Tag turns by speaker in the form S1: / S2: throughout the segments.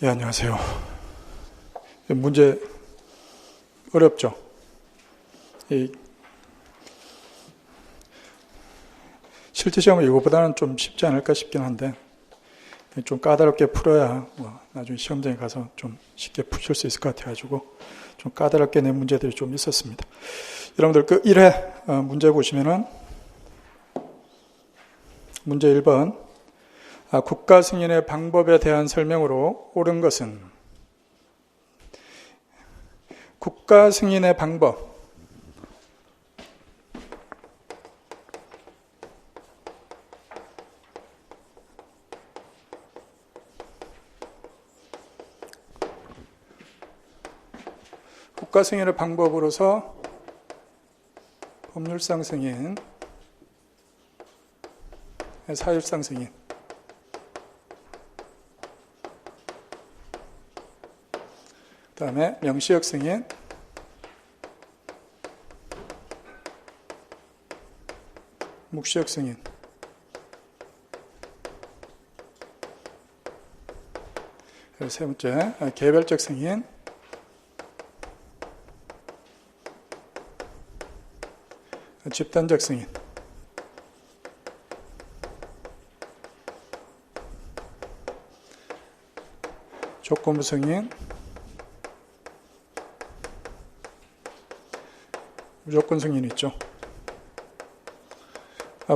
S1: 예, 안녕하세요. 문제 어렵죠? 실제 시험은 이거보다는 좀 쉽지 않을까 싶긴 한데 좀 까다롭게 풀어야 나중에 시험장에 가서 좀 쉽게 푸실 수 있을 것 같아가지고 좀 까다롭게 낸 문제들이 좀 있었습니다. 여러분들 그 1회 문제 보시면은 문제 1번 국가 승인의 방법에 대한 설명으로 옳은 것은 국가 승인의 방법 국가 승인의 방법으로서 법률상 승인, 사실상 승인 그 다음에 명시적 승인, 묵시적 승인, 세 번째 개별적 승인, 집단적 승인, 조건부 승인, 무조건 승인이 있죠.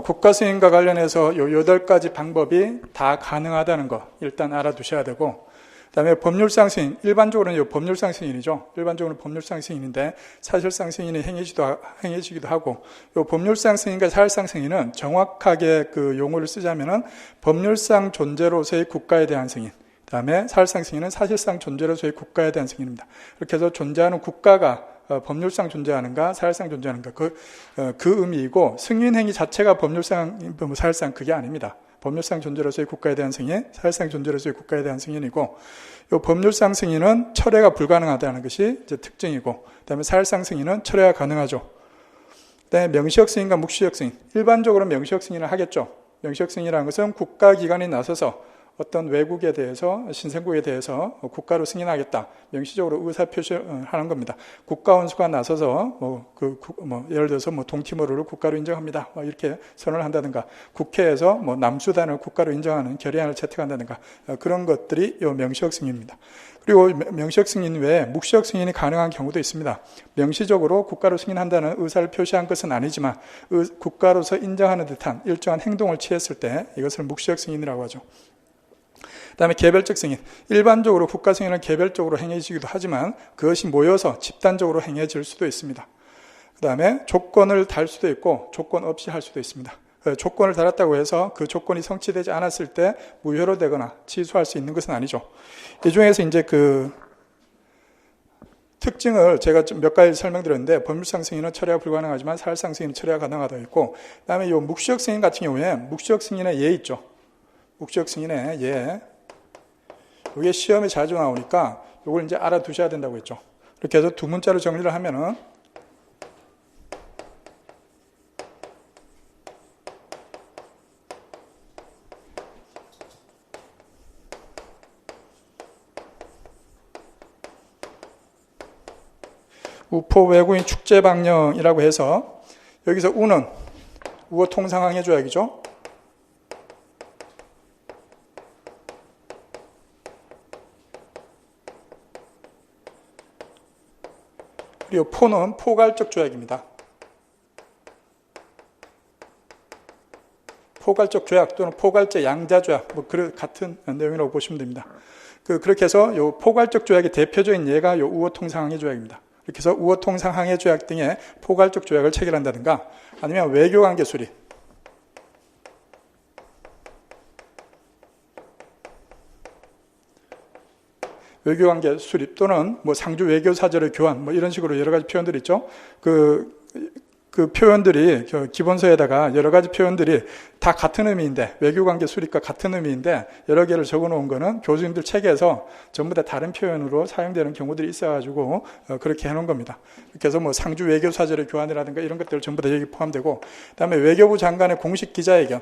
S1: 국가 승인과 관련해서 이 8가지 방법이 다 가능하다는 거 일단 알아두셔야 되고, 그 다음에 법률상 승인, 일반적으로는 이 법률상 승인이죠. 일반적으로는 법률상 승인인데 사실상 승인이 행해지기도 하고, 이 법률상 승인과 사실상 승인은 정확하게 그 용어를 쓰자면은 법률상 존재로서의 국가에 대한 승인, 그 다음에 사실상 승인은 사실상 존재로서의 국가에 대한 승인입니다. 이렇게 해서 존재하는 국가가 법률상 존재하는가 사실상 존재하는가 그 의미이고, 승인행위 자체가 법률상 사실상 그게 아닙니다. 법률상 존재로서의 국가에 대한 승인, 사실상 존재로서의 국가에 대한 승인이고, 이 법률상 승인은 철회가 불가능하다는 것이 이제 특징이고, 그다음에 사실상 승인은 철회가 가능하죠. 그다음에 명시적 승인과 묵시적 승인, 일반적으로 명시적 승인을 하겠죠. 명시적 승인이라는 것은 국가기관이 나서서 어떤 외국에 대해서, 신생국에 대해서 국가로 승인하겠다, 명시적으로 의사표시를 하는 겁니다. 국가원수가 나서서 예를 들어서 동티모르를 국가로 인정합니다, 이렇게 선언을 한다든가, 국회에서 남수단을 국가로 인정하는 결의안을 채택한다든가, 그런 것들이 이 명시적 승인입니다. 그리고 명시적 승인 외에 묵시적 승인이 가능한 경우도 있습니다. 명시적으로 국가로 승인한다는 의사를 표시한 것은 아니지만 국가로서 인정하는 듯한 일정한 행동을 취했을 때 이것을 묵시적 승인이라고 하죠. 그 다음에 개별적 승인, 일반적으로 국가 승인은 개별적으로 행해지기도 하지만 그것이 모여서 집단적으로 행해질 수도 있습니다. 그 다음에 조건을 달 수도 있고 조건 없이 할 수도 있습니다. 조건을 달았다고 해서 그 조건이 성취되지 않았을 때 무효로 되거나 취소할 수 있는 것은 아니죠. 이 중에서 이제 그 특징을 제가 좀 몇 가지 설명드렸는데, 법률상 승인은 철회가 불가능하지만 사실상 승인은 철회가 가능하다고 했고, 그 다음에 이 묵시적 승인 같은 경우에 묵시적 승인의 예 있죠. 묵시적 승인의 예. 이게 시험에 자주 나오니까 이걸 이제 알아두셔야 된다고 했죠. 이렇게 해서 두 문자로 정리를 하면은 우포 외국인 축제 방영이라고 해서, 여기서 우는 우어 통상항해 조약이죠. 그리고 포는 포괄적 조약입니다. 포괄적 조약 또는 포괄적 양자 조약, 같은 내용이라고 보시면 됩니다. 그렇게 해서 이 포괄적 조약의 대표적인 예가 이 우호통상항해 조약입니다. 이렇게 해서 우호통상항해 조약 등의 포괄적 조약을 체결한다든가, 아니면 외교관계 수립, 외교관계 수립 또는 상주 외교사절의 교환, 이런 식으로 여러 가지 표현들이 있죠. 그 표현들이 기본서에다가 여러 가지 표현들이 다 같은 의미인데, 외교관계 수립과 같은 의미인데 여러 개를 적어 놓은 거는 교수님들 책에서 전부 다 다른 표현으로 사용되는 경우들이 있어가지고 그렇게 해놓은 겁니다. 그래서 상주 외교사절의 교환이라든가 이런 것들 전부 다 여기 포함되고, 그 다음에 외교부 장관의 공식 기자회견,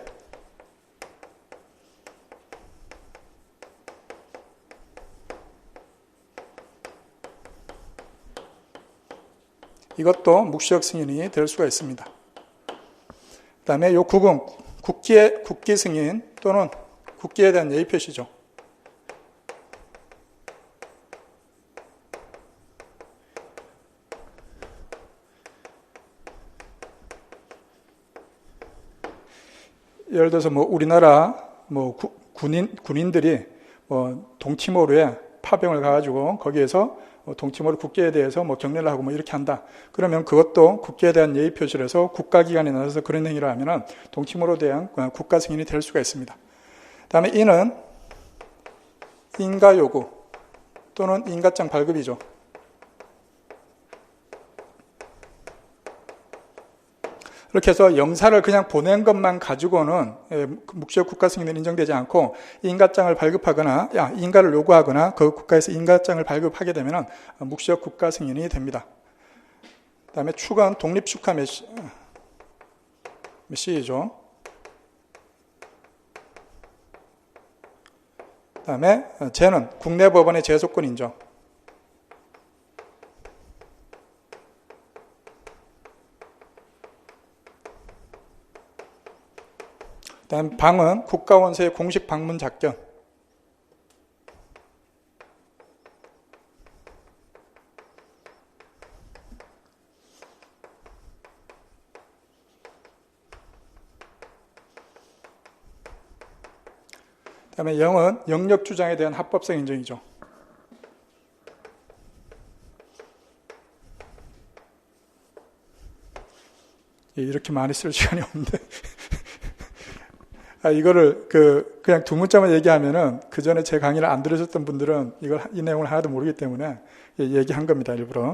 S1: 이것도 묵시적 승인이 될 수가 있습니다. 그 다음에 요 국은 국기 승인 또는 국기에 대한 예의 표시죠. 예를 들어서 우리나라 군인들이 동티모르에 파병을 가가지고 거기에서 동티모르 국기에 대해서 경례를 하고 이렇게 한다. 그러면 그것도 국기에 대한 예의 표시를 해서 국가기관에 나서서 그런 행위를 하면은 동티모르에 대한 국가 승인이 될 수가 있습니다. 다음에 이는 인가 요구 또는 인가장 발급이죠. 이렇게 해서 영사를 그냥 보낸 것만 가지고는 묵시적 국가 승인은 인정되지 않고 인가장을 발급하거나 인가를 요구하거나 그 국가에서 인가장을 발급하게 되면 묵시적 국가 승인이 됩니다. 그 다음에 축은 독립축하 메시죠. 그 다음에 제는 국내 법원의 제소권 인정. 다음 방은 국가원서의 공식 방문 작견. 다음에 영은 영역 주장에 대한 합법성 인정이죠. 이렇게 많이 쓸 시간이 없는데 이거를 그냥 두 문자만 얘기하면은 그 전에 제 강의를 안 들으셨던 분들은 이 내용을 하나도 모르기 때문에 얘기한 겁니다, 일부러.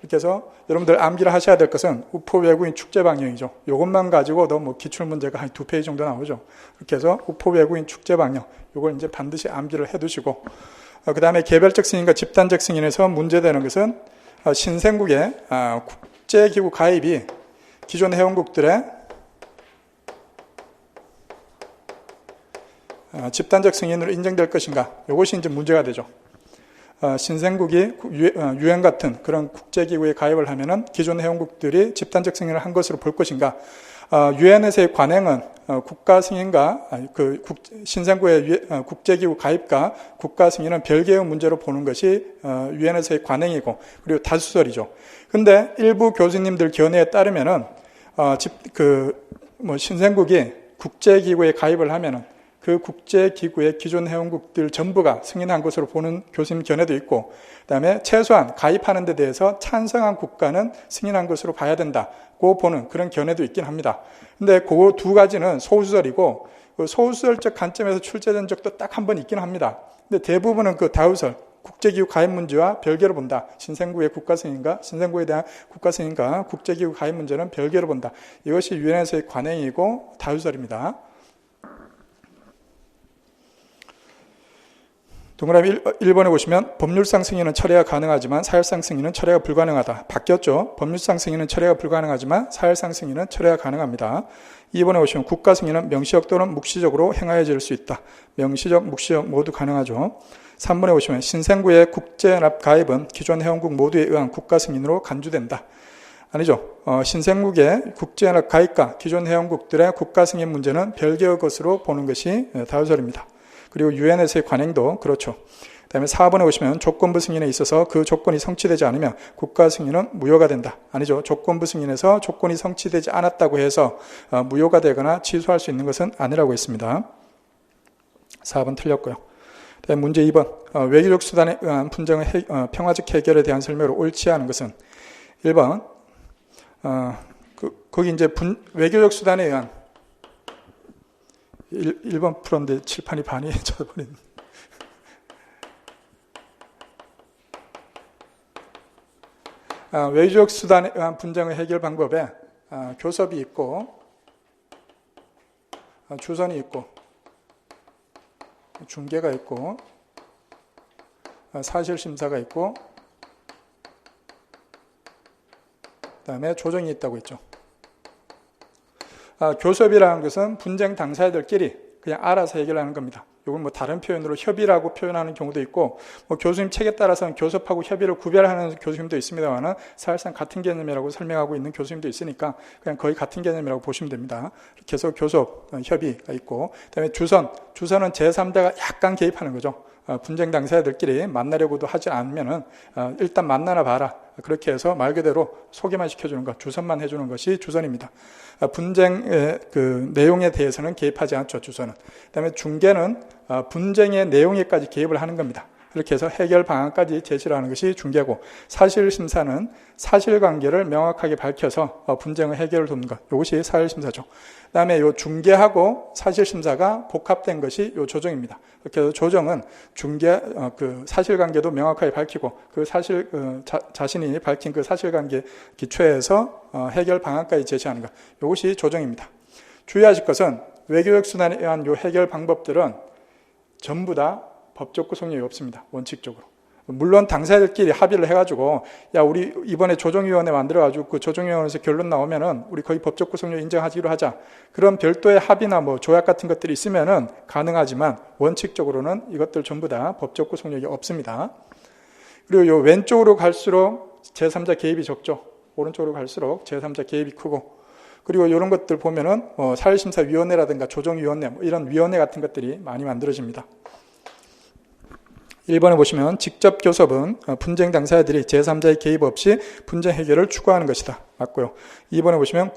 S1: 이렇게 해서 여러분들 암기를 하셔야 될 것은 우포 외국인 축제 방향이죠. 이것만 가지고도 기출 문제가 한 2페이지 정도 나오죠. 이렇게 해서 우포 외국인 축제 방향, 이걸 이제 반드시 암기를 해두시고, 그 다음에 개별적 승인과 집단적 승인에서 문제되는 것은 신생국의 국제기구 가입이 기존 회원국들의 집단적 승인으로 인정될 것인가? 이것이 이제 문제가 되죠. 신생국이 유엔 같은 그런 국제기구에 가입을 하면은 기존 회원국들이 집단적 승인을 한 것으로 볼 것인가? 유엔에서의 관행은 국가 승인과 신생국의 국제기구 가입과 국가 승인은 별개의 문제로 보는 것이 유엔에서의 관행이고 그리고 다수설이죠. 근데 일부 교수님들 견해에 따르면은 신생국이 국제기구에 가입을 하면은 그 국제기구의 기존 회원국들 전부가 승인한 것으로 보는 교수님 견해도 있고, 그다음에 최소한 가입하는 데 대해서 찬성한 국가는 승인한 것으로 봐야 된다고 보는 그런 견해도 있긴 합니다. 근데 그 두 가지는 소수설이고, 그 소수설적 관점에서 출제된 적도 딱 한 번 있긴 합니다. 근데 대부분은 다우설, 국제기구 가입 문제와 별개로 본다. 신생국의 국가 승인과 신생국에 대한 국가 승인과 국제기구 가입 문제는 별개로 본다. 이것이 유엔에서의 관행이고 다우설입니다. 동그라미 1번에 보시면 법률상 승인은 철회가 가능하지만 사실상 승인은 철회가 불가능하다. 바뀌었죠. 법률상 승인은 철회가 불가능하지만 사실상 승인은 철회가 가능합니다. 2번에 보시면 국가 승인은 명시적 또는 묵시적으로 행하여질 수 있다. 명시적, 묵시적 모두 가능하죠. 3번에 보시면 신생국의 국제연합 가입은 기존 회원국 모두에 의한 국가 승인으로 간주된다. 아니죠. 신생국의 국제연합 가입과 기존 회원국들의 국가 승인 문제는 별개의 것으로 보는 것이 다우설입니다. 그리고 유엔에서의 관행도 그렇죠. 그다음에 4번에 보시면 조건부 승인에 있어서 그 조건이 성취되지 않으면 국가 승인은 무효가 된다. 아니죠. 조건부 승인에서 조건이 성취되지 않았다고 해서 무효가 되거나 취소할 수 있는 것은 아니라고 했습니다. 4번 틀렸고요. 그다음에 문제 2번. 외교적 수단에 의한 분쟁의 평화적 해결에 대한 설명으로 옳지 않은 것은 1번. 거기 이제 외교적 수단에 의한 1번 풀었는데 칠판이 반이 젖어버린. 외교적 수단에 의한 분쟁의 해결 방법에 교섭이 있고 주선이 있고 중개가 있고 사실심사가 있고 그다음에 조정이 있다고 했죠. 교섭이라는 것은 분쟁 당사자들끼리 그냥 알아서 해결하는 겁니다. 이건 뭐 다른 표현으로 협의라고 표현하는 경우도 있고, 뭐 교수님 책에 따라서는 교섭하고 협의를 구별하는 교수님도 있습니다만은 사실상 같은 개념이라고 설명하고 있는 교수님도 있으니까 그냥 거의 같은 개념이라고 보시면 됩니다. 이렇게 해서 교섭, 협의가 있고, 그다음에 주선은 제3자가 약간 개입하는 거죠. 분쟁 당사자들끼리 만나려고도 하지 않으면은 일단 만나나 봐라. 그렇게 해서 말 그대로 소개만 시켜주는 것, 주선만 해주는 것이 주선입니다. 분쟁의 그 내용에 대해서는 개입하지 않죠, 주선은. 그다음에 중개는 분쟁의 내용에까지 개입을 하는 겁니다. 그렇게 해서 해결 방안까지 제시를 하는 것이 중개고, 사실심사는 사실관계를 명확하게 밝혀서 분쟁의 해결을 돕는 것, 이것이 사실심사죠. 그다음에 요 중개하고 사실심사가 복합된 것이 요 조정입니다. 이렇게 해서 조정은 중개 그 사실관계도 명확하게 밝히고 그 사실 자신이 밝힌 그 사실관계 기초에서 해결 방안까지 제시하는 것, 이것이 조정입니다. 주의하실 것은 외교적 수단에 의한 요 해결 방법들은 전부 다 법적 구속력이 없습니다. 원칙적으로. 물론 당사자들끼리 합의를 해가지고 야 우리 이번에 조정위원회 만들어가지고 그 조정위원회에서 결론 나오면은 우리 거의 법적 구속력 인정하기로 하자. 그런 별도의 합의나 뭐 조약 같은 것들이 있으면은 가능하지만 원칙적으로는 이것들 전부 다 법적 구속력이 없습니다. 그리고 요 왼쪽으로 갈수록 제3자 개입이 적죠. 오른쪽으로 갈수록 제3자 개입이 크고, 그리고 이런 것들 보면은 사실심사위원회라든가 조정위원회 뭐 이런 위원회 같은 것들이 많이 만들어집니다. 1번에 보시면 직접 교섭은 분쟁 당사자들이 제3자의 개입 없이 분쟁 해결을 추구하는 것이다. 맞고요. 2번에 보시면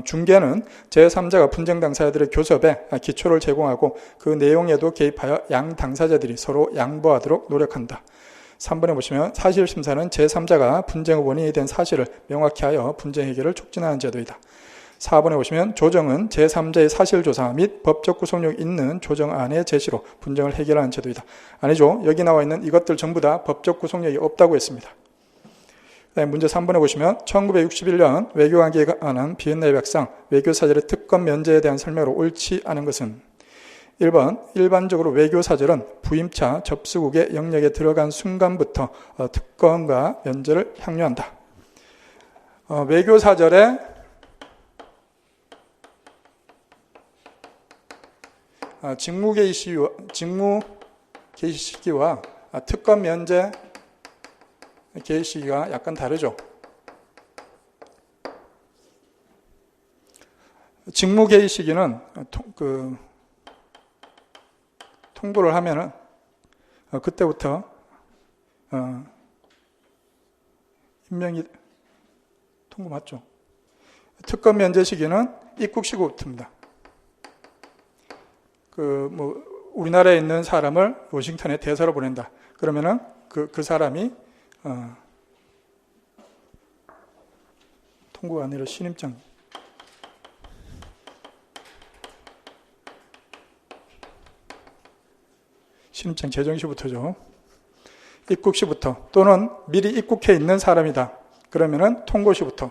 S1: 중개는 제3자가 분쟁 당사자들의 교섭에 기초를 제공하고 그 내용에도 개입하여 양 당사자들이 서로 양보하도록 노력한다. 3번에 보시면 사실심사는 제3자가 분쟁의 원인이 된 사실을 명확히 하여 분쟁 해결을 촉진하는 제도이다. 4번에 보시면 조정은 제3자의 사실조사 및 법적 구속력 있는 조정안의 제시로 분쟁을 해결하는 제도이다. 아니죠. 여기 나와 있는 이것들 전부 다 법적 구속력이 없다고 했습니다. 문제 3번에 보시면 1961년 외교관계에 관한 비엔나 협약상 외교사절의 특권 면제에 대한 설명으로 옳지 않은 것은 1번 일반적으로 외교사절은 부임차 접수국의 영역에 들어간 순간부터 특권과 면제를 향유한다. 외교사절의 직무 개시 시기와 특권 면제 개시 시기가 약간 다르죠. 직무 개시 시기는 통보를 하면은 그때부터 임명이 통보 맞죠. 특권 면제 시기는 입국 시기부터입니다. 우리나라에 있는 사람을 워싱턴에 대사로 보낸다. 그러면은 그 사람이 통보가 아니라 신임장. 신임장 제정시부터죠. 입국시부터 또는 미리 입국해 있는 사람이다. 그러면은 통고시부터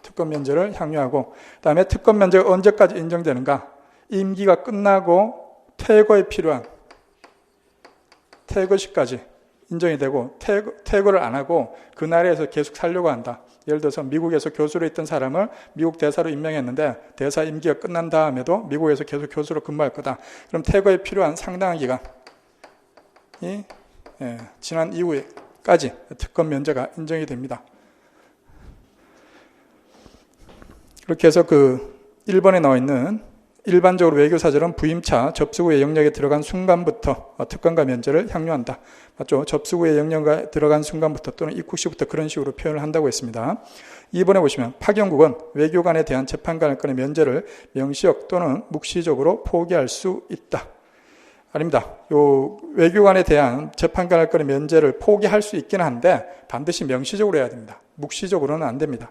S1: 특권 면제를 향유하고, 그다음에 특권 면제가 언제까지 인정되는가? 임기가 끝나고 퇴거에 필요한 퇴거시까지 인정이 되고, 퇴거를 안 하고 그 나라에서 계속 살려고 한다. 예를 들어서 미국에서 교수로 있던 사람을 미국 대사로 임명했는데 대사 임기가 끝난 다음에도 미국에서 계속 교수로 근무할 거다. 그럼 퇴거에 필요한 상당한 기간이 지난 이후에까지 특권 면제가 인정이 됩니다. 그렇게 해서 1번에 나와 있는 일반적으로 외교사절은 부임차 접수국의 영역에 들어간 순간부터 특권과 면제를 향유한다. 맞죠? 접수국의 영역에 들어간 순간부터 또는 입국시부터 그런 식으로 표현을 한다고 했습니다. 2번에 보시면 파견국은 외교관에 대한 재판관할권의 면제를 명시적 또는 묵시적으로 포기할 수 있다. 아닙니다. 요 외교관에 대한 재판관할권의 면제를 포기할 수 있기는 한데 반드시 명시적으로 해야 됩니다. 묵시적으로는 안 됩니다.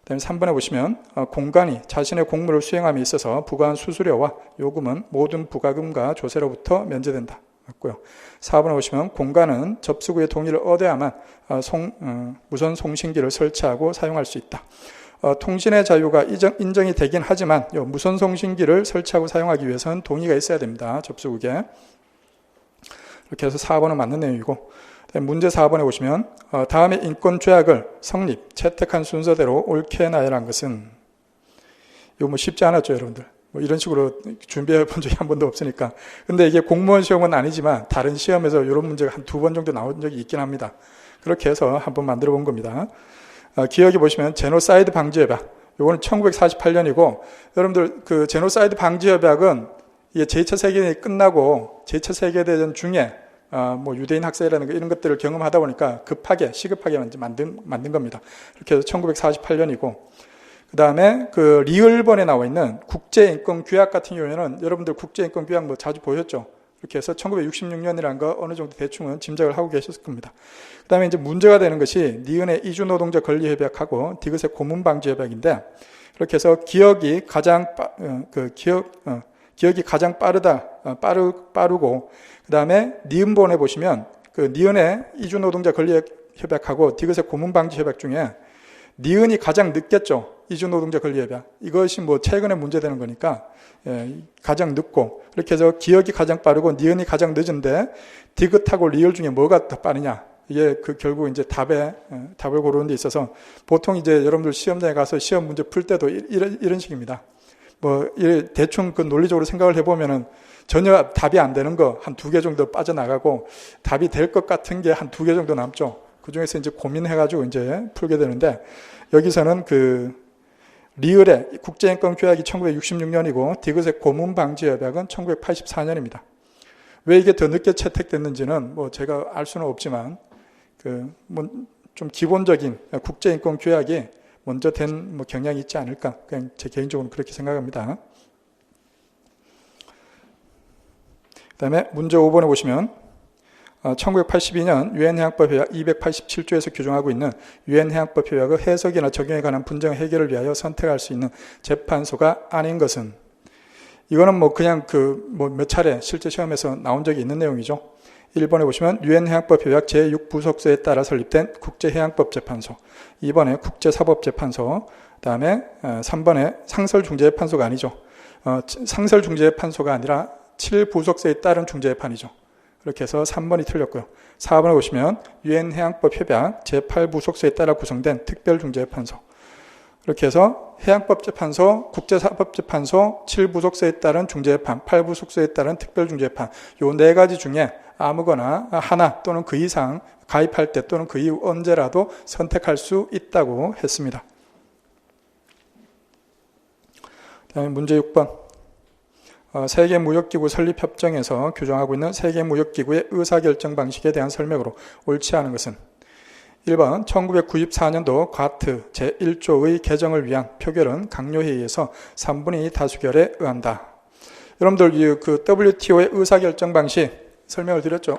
S1: 그다음에 3번에 보시면 공관이 자신의 공무를 수행함에 있어서 부과한 수수료와 요금은 모든 부가금과 조세로부터 면제된다. 맞고요. 4번에 보시면 공관은 접수국의 동의를 얻어야만 무선 송신기를 설치하고 사용할 수 있다. 통신의 자유가 인정이 되긴 하지만 무선 송신기를 설치하고 사용하기 위해서는 동의가 있어야 됩니다. 접수국에. 이렇게 해서 4번은 맞는 내용이고, 문제 4번에 보시면 다음에 인권조약을 성립, 채택한 순서대로 옳게 나열한 것은 이거 쉽지 않았죠, 여러분들. 뭐 이런 식으로 준비해 본 적이 한 번도 없으니까. 근데 이게 공무원 시험은 아니지만 다른 시험에서 이런 문제가 한 2번 정도 나온 적이 있긴 합니다. 그렇게 해서 한번 만들어 본 겁니다. 기억해 보시면 제노사이드 방지 협약. 요거는 1948년이고, 여러분들 그 제노사이드 방지 협약은 이게 제2차 세계대전이 끝나고 제2차 세계대전 중에 뭐 유대인 학살이라는 이런 것들을 경험하다 보니까 시급하게 만든 겁니다. 이렇게 해서 1948년이고, 그 다음에 그 리을번에 나와 있는 국제인권규약 같은 경우에는 여러분들 국제인권규약 뭐 자주 보셨죠? 이렇게 해서 1966년이라는 거 어느 정도 대충은 짐작을 하고 계셨을 겁니다. 그 다음에 이제 문제가 되는 것이 니은의 이주노동자 권리협약하고 디귿의 고문방지협약인데, 이렇게 해서 기억이 가장 빠르고, 그 다음에 니은본에 보시면 그 니은의 이주노동자 권리협약하고 디귿의 고문방지협약 중에 니은이 가장 늦겠죠. 이주노동자 권리협약. 이것이 뭐 최근에 문제되는 거니까 가장 늦고, 이렇게 해서 기억이 가장 빠르고 니은이 가장 늦은데 디귿하고 리을 중에 뭐가 더 빠르냐. 이게 그 결국 이제 답을 고르는 데 있어서 보통 이제 여러분들 시험장에 가서 시험 문제 풀 때도 이런 식입니다. 뭐 대충 그 논리적으로 생각을 해보면은 전혀 답이 안 되는 거 한 2개 정도 빠져나가고 답이 될 것 같은 게 한 2개 정도 남죠. 그 중에서 이제 고민해가지고 이제 풀게 되는데, 여기서는 그 리을의 국제인권 규약이 1966년이고 디귿의 고문방지협약은 1984년입니다. 왜 이게 더 늦게 채택됐는지는 뭐 제가 알 수는 없지만 뭐 좀 기본적인 국제인권 규약이 먼저 된 뭐 경향이 있지 않을까, 그냥 제 개인적으로 그렇게 생각합니다. 그다음에 문제 5번에 보시면 1982년 유엔해양법 협약 287조에서 규정하고 있는 유엔해양법 협약의 해석이나 적용에 관한 분쟁 해결을 위하여 선택할 수 있는 재판소가 아닌 것은, 이거는 뭐 그냥 몇 차례 실제 시험에서 나온 적이 있는 내용이죠. 1번에 보시면 유엔해양법 협약 제6부속서에 따라 설립된 국제해양법재판소, 2번에 국제사법재판소, 그다음에 3번에 상설중재판소가 아니죠. 상설중재판소가 아니라 7부속서에 따른 중재판이죠. 이렇게 해서 3번이 틀렸고요. 4번에 보시면 유엔해양법 협약 제8부속서에 따라 구성된 특별중재판소, 이렇게 해서 해양법재판소, 국제사법재판소, 7부속서에 따른 중재판, 8부속서에 따른 특별중재판, 요 4가지 중에 아무거나 하나 또는 그 이상 가입할 때 또는 그 이후 언제라도 선택할 수 있다고 했습니다. 다음에 문제 6번. 세계무역기구 설립협정에서 규정하고 있는 세계무역기구의 의사결정 방식에 대한 설명으로 옳지 않은 것은, 1번 1994년도 과트 제1조의 개정을 위한 표결은 강요회의에서 3분의 2 다수결에 의한다. 여러분들 그 WTO의 의사결정 방식 설명을 드렸죠?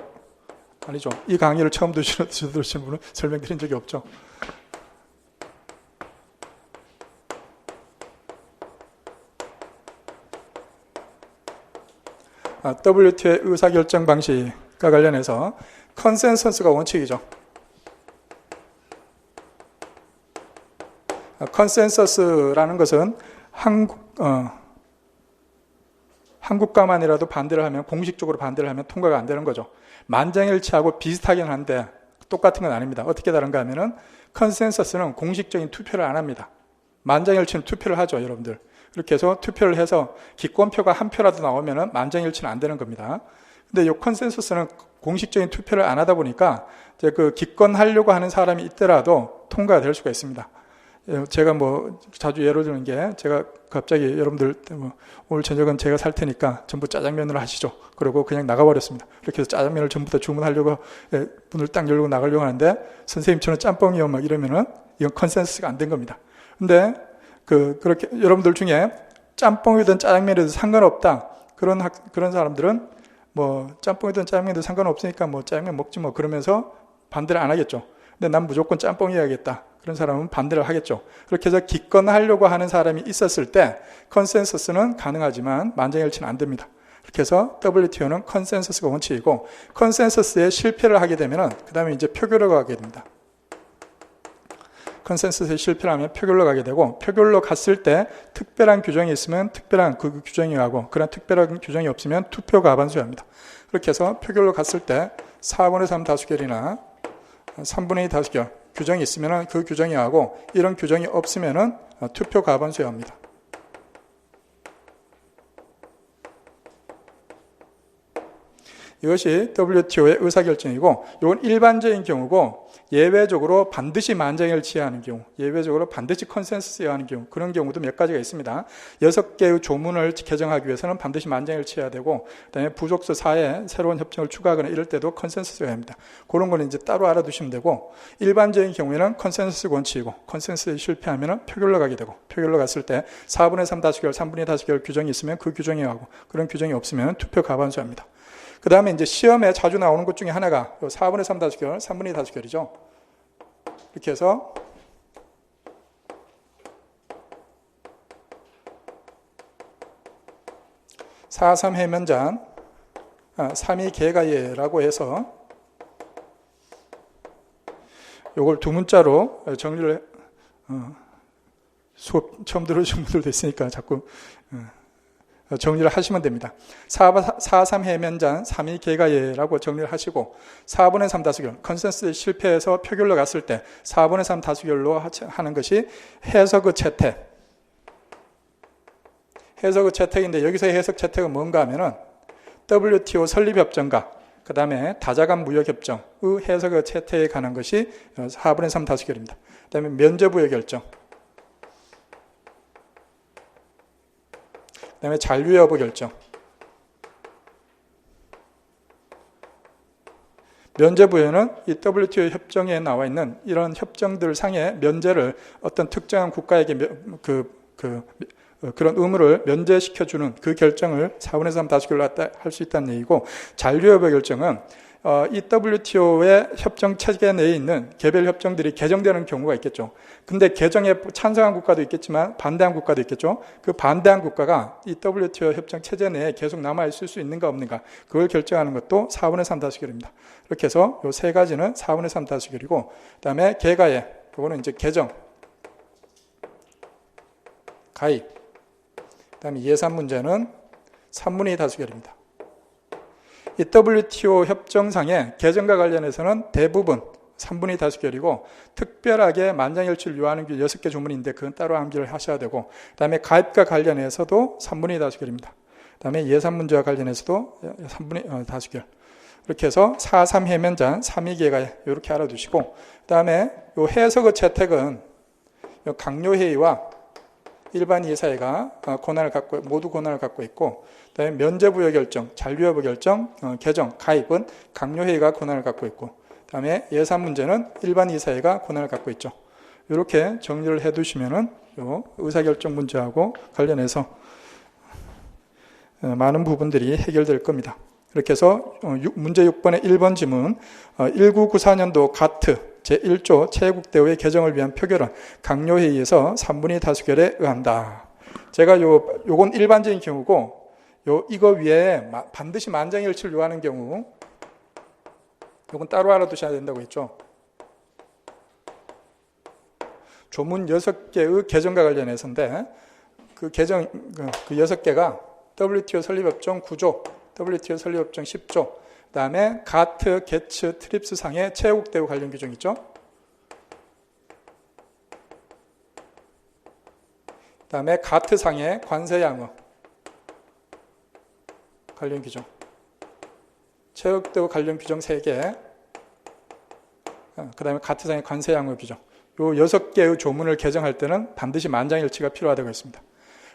S1: 아니죠. 이 강의를 처음 들으시는 분은 설명드린 적이 없죠. WTO의 의사결정 방식과 관련해서 컨센서스가 원칙이죠. 컨센서스라는 것은 한국과만이라도 반대를 하면, 공식적으로 반대를 하면 통과가 안 되는 거죠. 만장일치하고 비슷하긴 한데 똑같은 건 아닙니다. 어떻게 다른가 하면은 컨센서스는 공식적인 투표를 안 합니다. 만장일치는 투표를 하죠, 여러분들. 이렇게 해서 투표를 해서 기권표가 한 표라도 나오면은 만장일치는 안 되는 겁니다. 근데 이 컨센서스는 공식적인 투표를 안 하다 보니까 이제 그 기권하려고 하는 사람이 있더라도 통과가 될 수가 있습니다. 제가 뭐 자주 예로 드는 게, 제가 갑자기 여러분들 오늘 저녁은 제가 살 테니까 전부 짜장면으로 하시죠. 그러고 그냥 나가버렸습니다. 이렇게 해서 짜장면을 전부 다 주문하려고 문을 딱 열고 나가려고 하는데 선생님 저는 짬뽕이요 막 이러면은 이건 컨센서스가 안 된 겁니다. 근데 그렇게 여러분들 중에 짬뽕이든 짜장면이든 상관없다, 그런 사람들은 뭐 짬뽕이든 짜장면이든 상관없으니까 뭐 짜장면 먹지 뭐 그러면서 반대를 안 하겠죠. 근데 난 무조건 짬뽕 해야겠다, 그런 사람은 반대를 하겠죠. 그렇게 해서 기권하려고 하는 사람이 있었을 때 컨센서스는 가능하지만 만장일치는 안 됩니다. 그렇게 해서 WTO는 컨센서스가 원칙이고, 컨센서스에 실패를 하게 되면 그 다음에 이제 표결로 가게 됩니다. 컨센서스에 실패를 하면 표결로 가게 되고, 표결로 갔을 때 특별한 규정이 있으면 특별한 그 규정이 하고, 그런 특별한 규정이 없으면 투표 과반수여야 합니다. 그렇게 해서 표결로 갔을 때 4분의 3 다수결이나 3분의 2 다수결 규정이 있으면 그 규정이 하고, 이런 규정이 없으면 투표 과반수여야 합니다. 이것이 WTO의 의사결정이고 이건 일반적인 경우고 예외적으로 반드시 만장일치해야 하는 경우, 예외적으로 반드시 컨센서스해야 하는 경우, 그런 경우도 몇 가지가 있습니다. 6개의 조문을 개정하기 위해서는 반드시 만장일치해야 되고, 그다음에 부족수 4에 새로운 협정을 추가하거나 이럴 때도 컨센서스가 합니다. 그런 거는 이제 따로 알아두시면 되고, 일반적인 경우에는 컨센서스 원칙이고, 컨센서스에 실패하면 표결로 가게 되고, 표결로 갔을 때 4분의 3 다수결, 3분의 다수결 규정이 있으면 그 규정에 가고, 그런 규정이 없으면 투표 과반수합니다. 그 다음에 이제 시험에 자주 나오는 것 중에 하나가 4분의 3 다수결, 3분의 다수결이죠. 이렇게 해서 (4.3) 해면잔 3이 개가예라고 해서 요걸 두 문자로 정리를 수업 처음 들으신 분들도 있으니까 자꾸 정리를 하시면 됩니다. 4.3 해면잔 3이 개가예라고 정리를 하시고 4분의 3 다수결, 컨센서스에 실패해서 표결로 갔을 때 4분의 3 다수결로 하는 것이 해석의 채택. 해석의 채택인데 여기서의 해석 채택은 뭔가 하면은 WTO 설립협정과 그 다음에 다자간 무역협정의 해석의 채택에 관한 것이 4분의 3 다수결입니다. 그 다음에 면제부의 결정. 그 다음에 잔류 여부 결정. 면제부에는 이 WTO 협정에 나와 있는 이런 협정들 상의 면제를 어떤 특정한 국가에게 그런 의무를 면제시켜주는 그 결정을 4분의 3 다수결로 할 수 있다는 얘기고, 잔류 여부 결정은 이 WTO의 협정 체계 내에 있는 개별 협정들이 개정되는 경우가 있겠죠. 근데 개정에 찬성한 국가도 있겠지만 반대한 국가도 있겠죠. 그 반대한 국가가 이 WTO 협정 체제 내에 계속 남아 있을 수 있는가 없는가, 그걸 결정하는 것도 4분의 3 다수결입니다. 이렇게 해서 이 세 가지는 4분의 3 다수결이고, 그다음에 개가예, 이거는 이제 개정, 가입, 그다음에 예산 문제는 3분의 2 다수결입니다. 이 WTO 협정상의 개정과 관련해서는 대부분 3분의 2 다수결이고, 특별하게 만장일치를 요하는 게 6개 조문인데 그건 따로 암기를 하셔야 되고, 그 다음에 가입과 관련해서도 3분의 2 다수결입니다. 그 다음에 예산 문제와 관련해서도 3분의 다수결. 이렇게 해서 4.3 해면잔, 3이 개가예 이렇게 알아두시고, 그 다음에 이 해석의 채택은 강요회의와 일반 이사회가 모두 권한을 갖고 있고, 그다음에 면제부여 결정, 잔류여부 결정, 개정, 가입은 강요회의가 권한을 갖고 있고, 그다음에 예산 문제는 일반 이사회가 권한을 갖고 있죠. 이렇게 정리를 해두시면은 요 의사결정 문제하고 관련해서 많은 부분들이 해결될 겁니다. 이렇게 해서 문제 6번의 1번 지문, 1994년도 가트 제1조 체국대우의 개정을 위한 표결은 강요회의에서 3분의 2 다수결에 의한다. 제가 요건 일반적인 경우고, 이거 위에 반드시 만장일치를 요하는 경우, 요건 따로 알아두셔야 된다고 했죠. 조문 6개의 개정과 관련해서인데, 그 개정, 그 6개가 WTO 설립협정 9조, WTO 설립협정 10조, 그 다음에 가트, 게츠, 트립스 상의 체국대우 관련 규정 있죠. 그 다음에 가트 상의 관세 양호 관련 규정, 체국대우 관련 규정 3개, 그 다음에 가트 상의 관세 양호 규정, 요 6개의 조문을 개정할 때는 반드시 만장일치가 필요하다고 했습니다.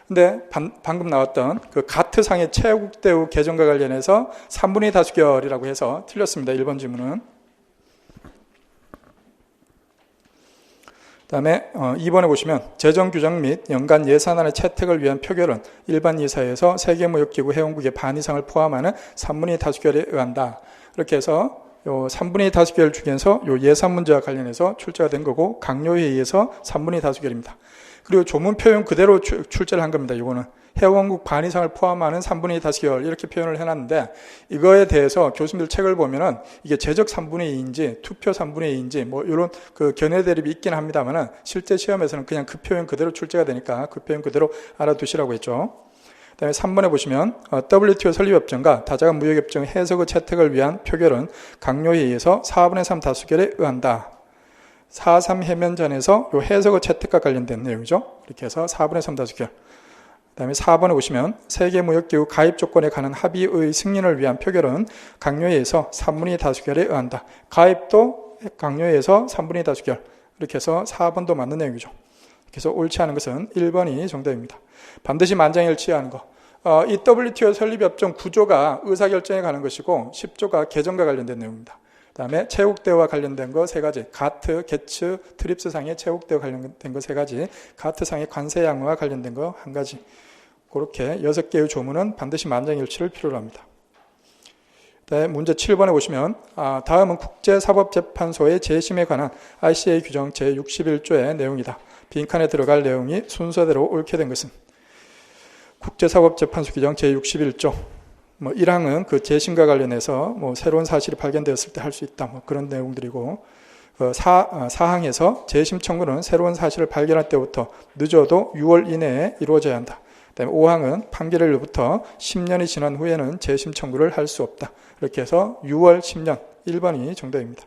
S1: 근데 방금 나왔던 그 가트상의 체국대우 개정과 관련해서 3분의 2 다수결이라고 해서 틀렸습니다. 1번 지문은. 그다음에 2번에 보시면 재정규정 및 연간 예산안의 채택을 위한 표결은 일반 이사회에서 세계무역기구 회원국의 반 이상을 포함하는 3분의 2 다수결에 의한다. 이렇게 해서 요 3분의 2 다수결 중에서 요 예산 문제와 관련해서 출제가 된 거고, 강요회의에서 3분의 2 다수결입니다. 그리고 조문 표현 그대로 출제를 한 겁니다. 이거는 회원국 반 이상을 포함하는 3분의 2 다수결 이렇게 표현을 해놨는데, 이거에 대해서 교수님들 책을 보면은 이게 제적 3분의 2인지 투표 3분의 2인지 뭐 이런 그 견해 대립이 있긴 합니다만은 실제 시험에서는 그냥 그 표현 그대로 출제가 되니까 그 표현 그대로 알아두시라고 했죠. 그다음에 3번에 보시면 WTO 설립협정과 다자간 무역협정 해석의 채택을 위한 표결은 강요회의에서 4분의 3 다수결에 의한다. 4.3 해면전에서 요 해석의 채택과 관련된 내용이죠. 이렇게 해서 4분의 3 다수결. 그다음에 4번에 보시면 세계무역기구 가입 조건에 관한 합의의 승인을 위한 표결은 강요에 의해서 3분의 2 다수결에 의한다. 가입도 강요에 의해서 3분의 2 다수결. 이렇게 해서 4번도 맞는 내용이죠. 그래서 옳지 않은 것은 1번이 정답입니다. 반드시 만장일치하는 거. 이 WTO 설립협정 9조가 의사결정에 관한 것이고 10조가 개정과 관련된 내용입니다. 그 다음에 체육대회와 관련된 거 3가지, 가트, 게츠, 트립스상의 체육대회와 관련된 거 3가지, 가트상의 관세 양호와 관련된 거 1가지. 그렇게 6개의 조문은 반드시 만장일치를 필요로 합니다. 네, 문제 7번에 보시면 다음은 국제사법재판소의 재심에 관한 ICA 규정 제61조의 내용이다. 빈칸에 들어갈 내용이 순서대로 옳게 된 것은 국제사법재판소 규정 제61조 1항은 그 재심과 관련해서 새로운 사실이 발견되었을 때 할 수 있다. 그런 내용들이고 4항에서 재심 청구는 새로운 사실을 발견할 때부터 늦어도 6월 이내에 이루어져야 한다. 그다음에 5항은 판결일로부터 10년이 지난 후에는 재심 청구를 할 수 없다. 이렇게 해서 6월 10년 1번이 정답입니다.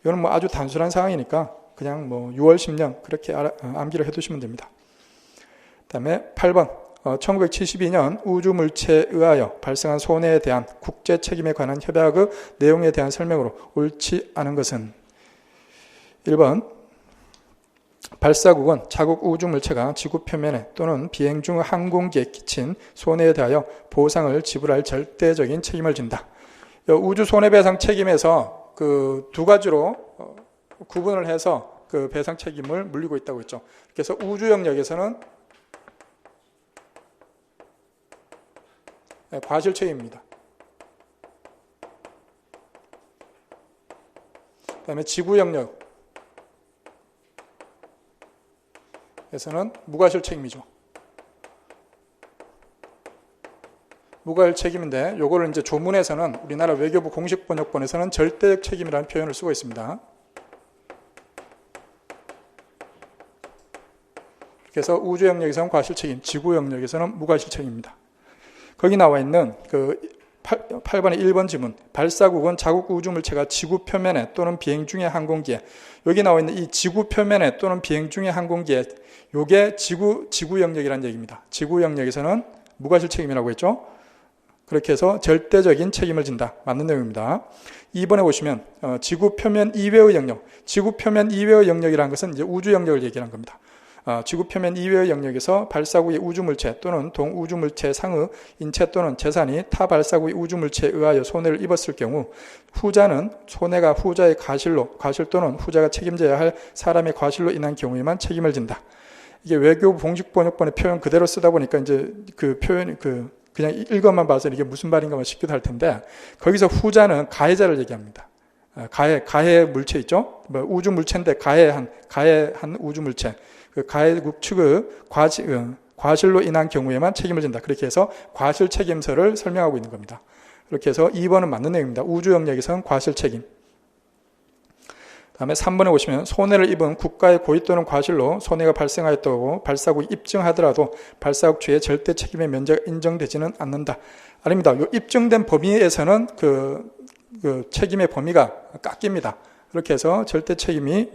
S1: 이거는 아주 단순한 사항이니까 그냥 6월 10년 그렇게 암기를 해두시면 됩니다. 그다음에 8번 1972년 우주물체에 의하여 발생한 손해에 대한 국제 책임에 관한 협약의 내용에 대한 설명으로 옳지 않은 것은 1번 발사국은 자국 우주물체가 지구 표면에 또는 비행 중 항공기에 끼친 손해에 대하여 보상을 지불할 절대적인 책임을 진다. 우주 손해배상 책임에서 그 두 가지로 구분을 해서 그 배상 책임을 물리고 있다고 했죠. 그래서 우주 영역에서는 과실 책임입니다. 그다음에 지구 영역에서는 무과실 책임이죠. 무과실 책임인데 요거를 이제 조문에서는 우리나라 외교부 공식 번역본에서는 절대적 책임이라는 표현을 쓰고 있습니다. 그래서 우주 영역에서는 과실 책임, 지구 영역에서는 무과실 책임입니다. 거기 나와 있는 그 8번의 1번 지문, 발사국은 자국 우주물체가 지구 표면에 또는 비행 중의 항공기에, 여기 나와 있는 이 지구 표면에 또는 비행 중의 항공기에, 요게 지구 영역이라는 얘기입니다. 지구 영역에서는 무과실 책임이라고 했죠. 그렇게 해서 절대적인 책임을 진다. 맞는 내용입니다. 2번에 보시면 지구 표면 이외의 영역, 지구 표면 이외의 영역이라는 것은 이제 우주 영역을 얘기하는 겁니다. 지구 표면 이외의 영역에서 발사국의 우주물체 또는 동우주물체 상의 인체 또는 재산이 타 발사국의 우주물체에 의하여 손해를 입었을 경우 후자는 손해가 후자의 과실 또는 후자가 책임져야 할 사람의 과실로 인한 경우에만 책임을 진다. 이게 외교부 공식 번역본의 표현 그대로 쓰다 보니까 이제 그 표현이 그냥 읽어만 봐서 이게 무슨 말인가 싶기도 할 텐데, 거기서 후자는 가해자를 얘기합니다. 가해 물체 있죠? 우주물체인데 가해한 우주물체. 그 가해국 측의 과실로 인한 경우에만 책임을 진다. 그렇게 해서 과실 책임서를 설명하고 있는 겁니다. 그렇게 해서 2번은 맞는 내용입니다. 우주 영역에서는 과실 책임. 다음에 3번에 보시면 손해를 입은 국가의 고의 또는 과실로 손해가 발생하였다고 발사국이 입증하더라도 발사국 측의 절대 책임의 면제가 인정되지는 않는다. 아닙니다. 이 입증된 범위에서는 그 책임의 범위가 깎입니다. 그렇게 해서 절대 책임이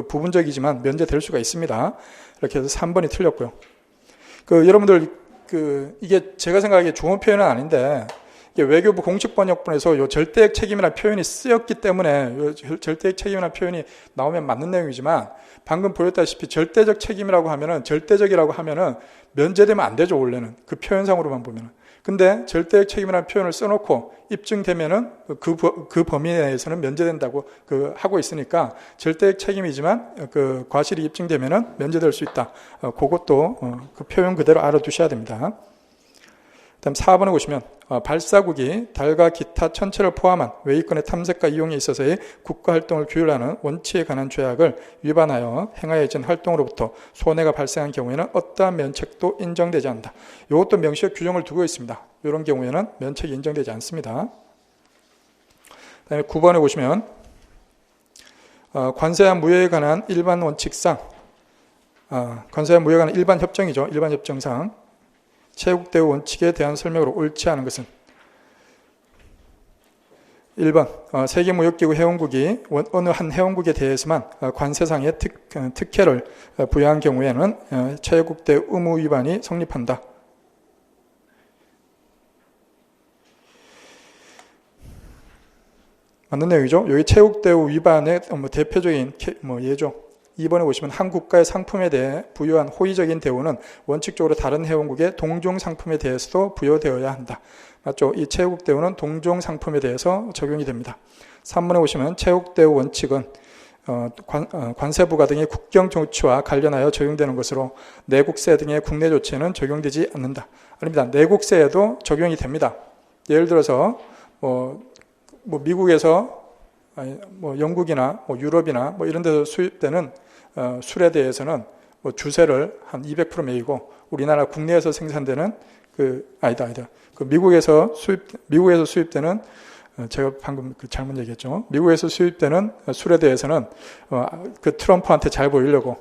S1: 부분적이지만 면제될 수가 있습니다. 이렇게 해서 3번이 틀렸고요. 여러분들 이게 제가 생각하기에 좋은 표현은 아닌데, 이게 외교부 공식 번역본에서 요 절대적 책임이라는 표현이 쓰였기 때문에 요 절대적 책임이라는 표현이 나오면 맞는 내용이지만, 방금 보였다시피 절대적 책임이라고 하면은 절대적이라고 하면은 면제되면 안 되죠, 원래는. 그 표현상으로만 보면은. 근데 절대적 책임이라는 표현을 써놓고 입증되면은 그 범위 내에서는 면제된다고 하고 있으니까 절대적 책임이지만 그 과실이 입증되면은 면제될 수 있다. 그것도 그 표현 그대로 알아두셔야 됩니다. 다음 4번에 보시면 발사국이 달과 기타 천체를 포함한 외위권의 탐색과 이용에 있어서의 국가활동을 규율하는 원칙에 관한 조약을 위반하여 행하여진 활동으로부터 손해가 발생한 경우에는 어떠한 면책도 인정되지 않는다. 이것도 명시적 규정을 두고 있습니다. 이런 경우에는 면책이 인정되지 않습니다. 그다음에 9번에 보시면 관세와 무역에 관한 일반 원칙상, 관세와 무역에 관한 일반 협정이죠. 일반 협정상 체육대회 원칙에 대한 설명으로 옳지 않은 것은 1번 세계무역기구 회원국이 어느 한 회원국에 대해서만 관세상의 특혜를 부여한 경우에는 체육대 의무 위반이 성립한다. 맞는 내용이죠. 여기 체육대우 위반의 대표적인 예죠. 2번에 보시면 한 국가의 상품에 대해 부여한 호의적인 대우는 원칙적으로 다른 회원국의 동종 상품에 대해서도 부여되어야 한다. 맞죠? 이 체육대우는 동종 상품에 대해서 적용이 됩니다. 3번에 보시면 체육대우 원칙은 관세 부과 등의 국경 조치와 관련하여 적용되는 것으로 내국세 등의 국내 조치에는 적용되지 않는다. 아닙니다. 내국세에도 적용이 됩니다. 예를 들어서 미국에서 영국이나 유럽이나 이런 데서 수입되는 술에 대해서는 주세를 한 200% 매기고 우리나라 국내에서 생산되는 미국에서 수입되는 제가 방금 잘못 얘기했죠. 미국에서 수입되는 술에 대해서는 그 트럼프한테 잘 보이려고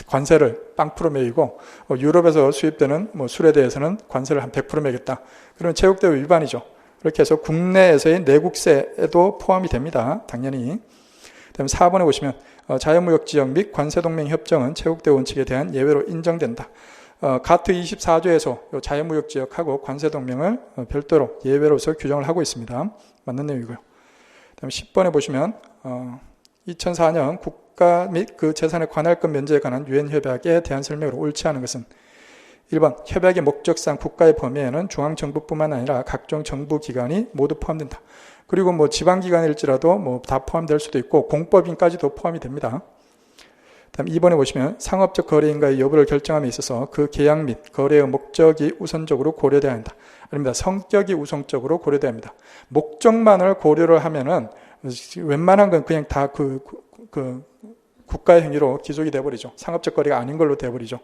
S1: 관세를 0% 매기고 유럽에서 수입되는 술에 대해서는 관세를 한 100% 매겠다. 그러면 체육대우 위반이죠. 그렇게 해서 국내에서의 내국세에도 포함이 됩니다. 당연히. 그다음에 4번에 보시면 자유무역지역 및 관세동맹협정은 체육대우 원칙에 대한 예외로 인정된다. 가트 24조에서 자유무역지역하고 관세동맹을 별도로 예외로서 규정을 하고 있습니다. 맞는 내용이고요. 그다음에 10번에 보시면 2004년 국가 및 그 재산에 관할 것 면제에 관한 유엔 협약에 대한 설명으로 옳지 않은 것은 1번 협약의 목적상 국가의 범위에는 중앙정부뿐만 아니라 각종 정부기관이 모두 포함된다. 그리고 지방기관일지라도 다 포함될 수도 있고 공법인까지도 포함이 됩니다. 다음 2번에 보시면 상업적 거래인가의 여부를 결정함에 있어서 그 계약 및 거래의 목적이 우선적으로 고려돼야 한다. 아닙니다. 성격이 우선적으로 고려돼야 합니다. 목적만을 고려를 하면은 웬만한 건 그냥 다 국가의 행위로 기속이 돼버리죠. 상업적 거래가 아닌 걸로 돼버리죠.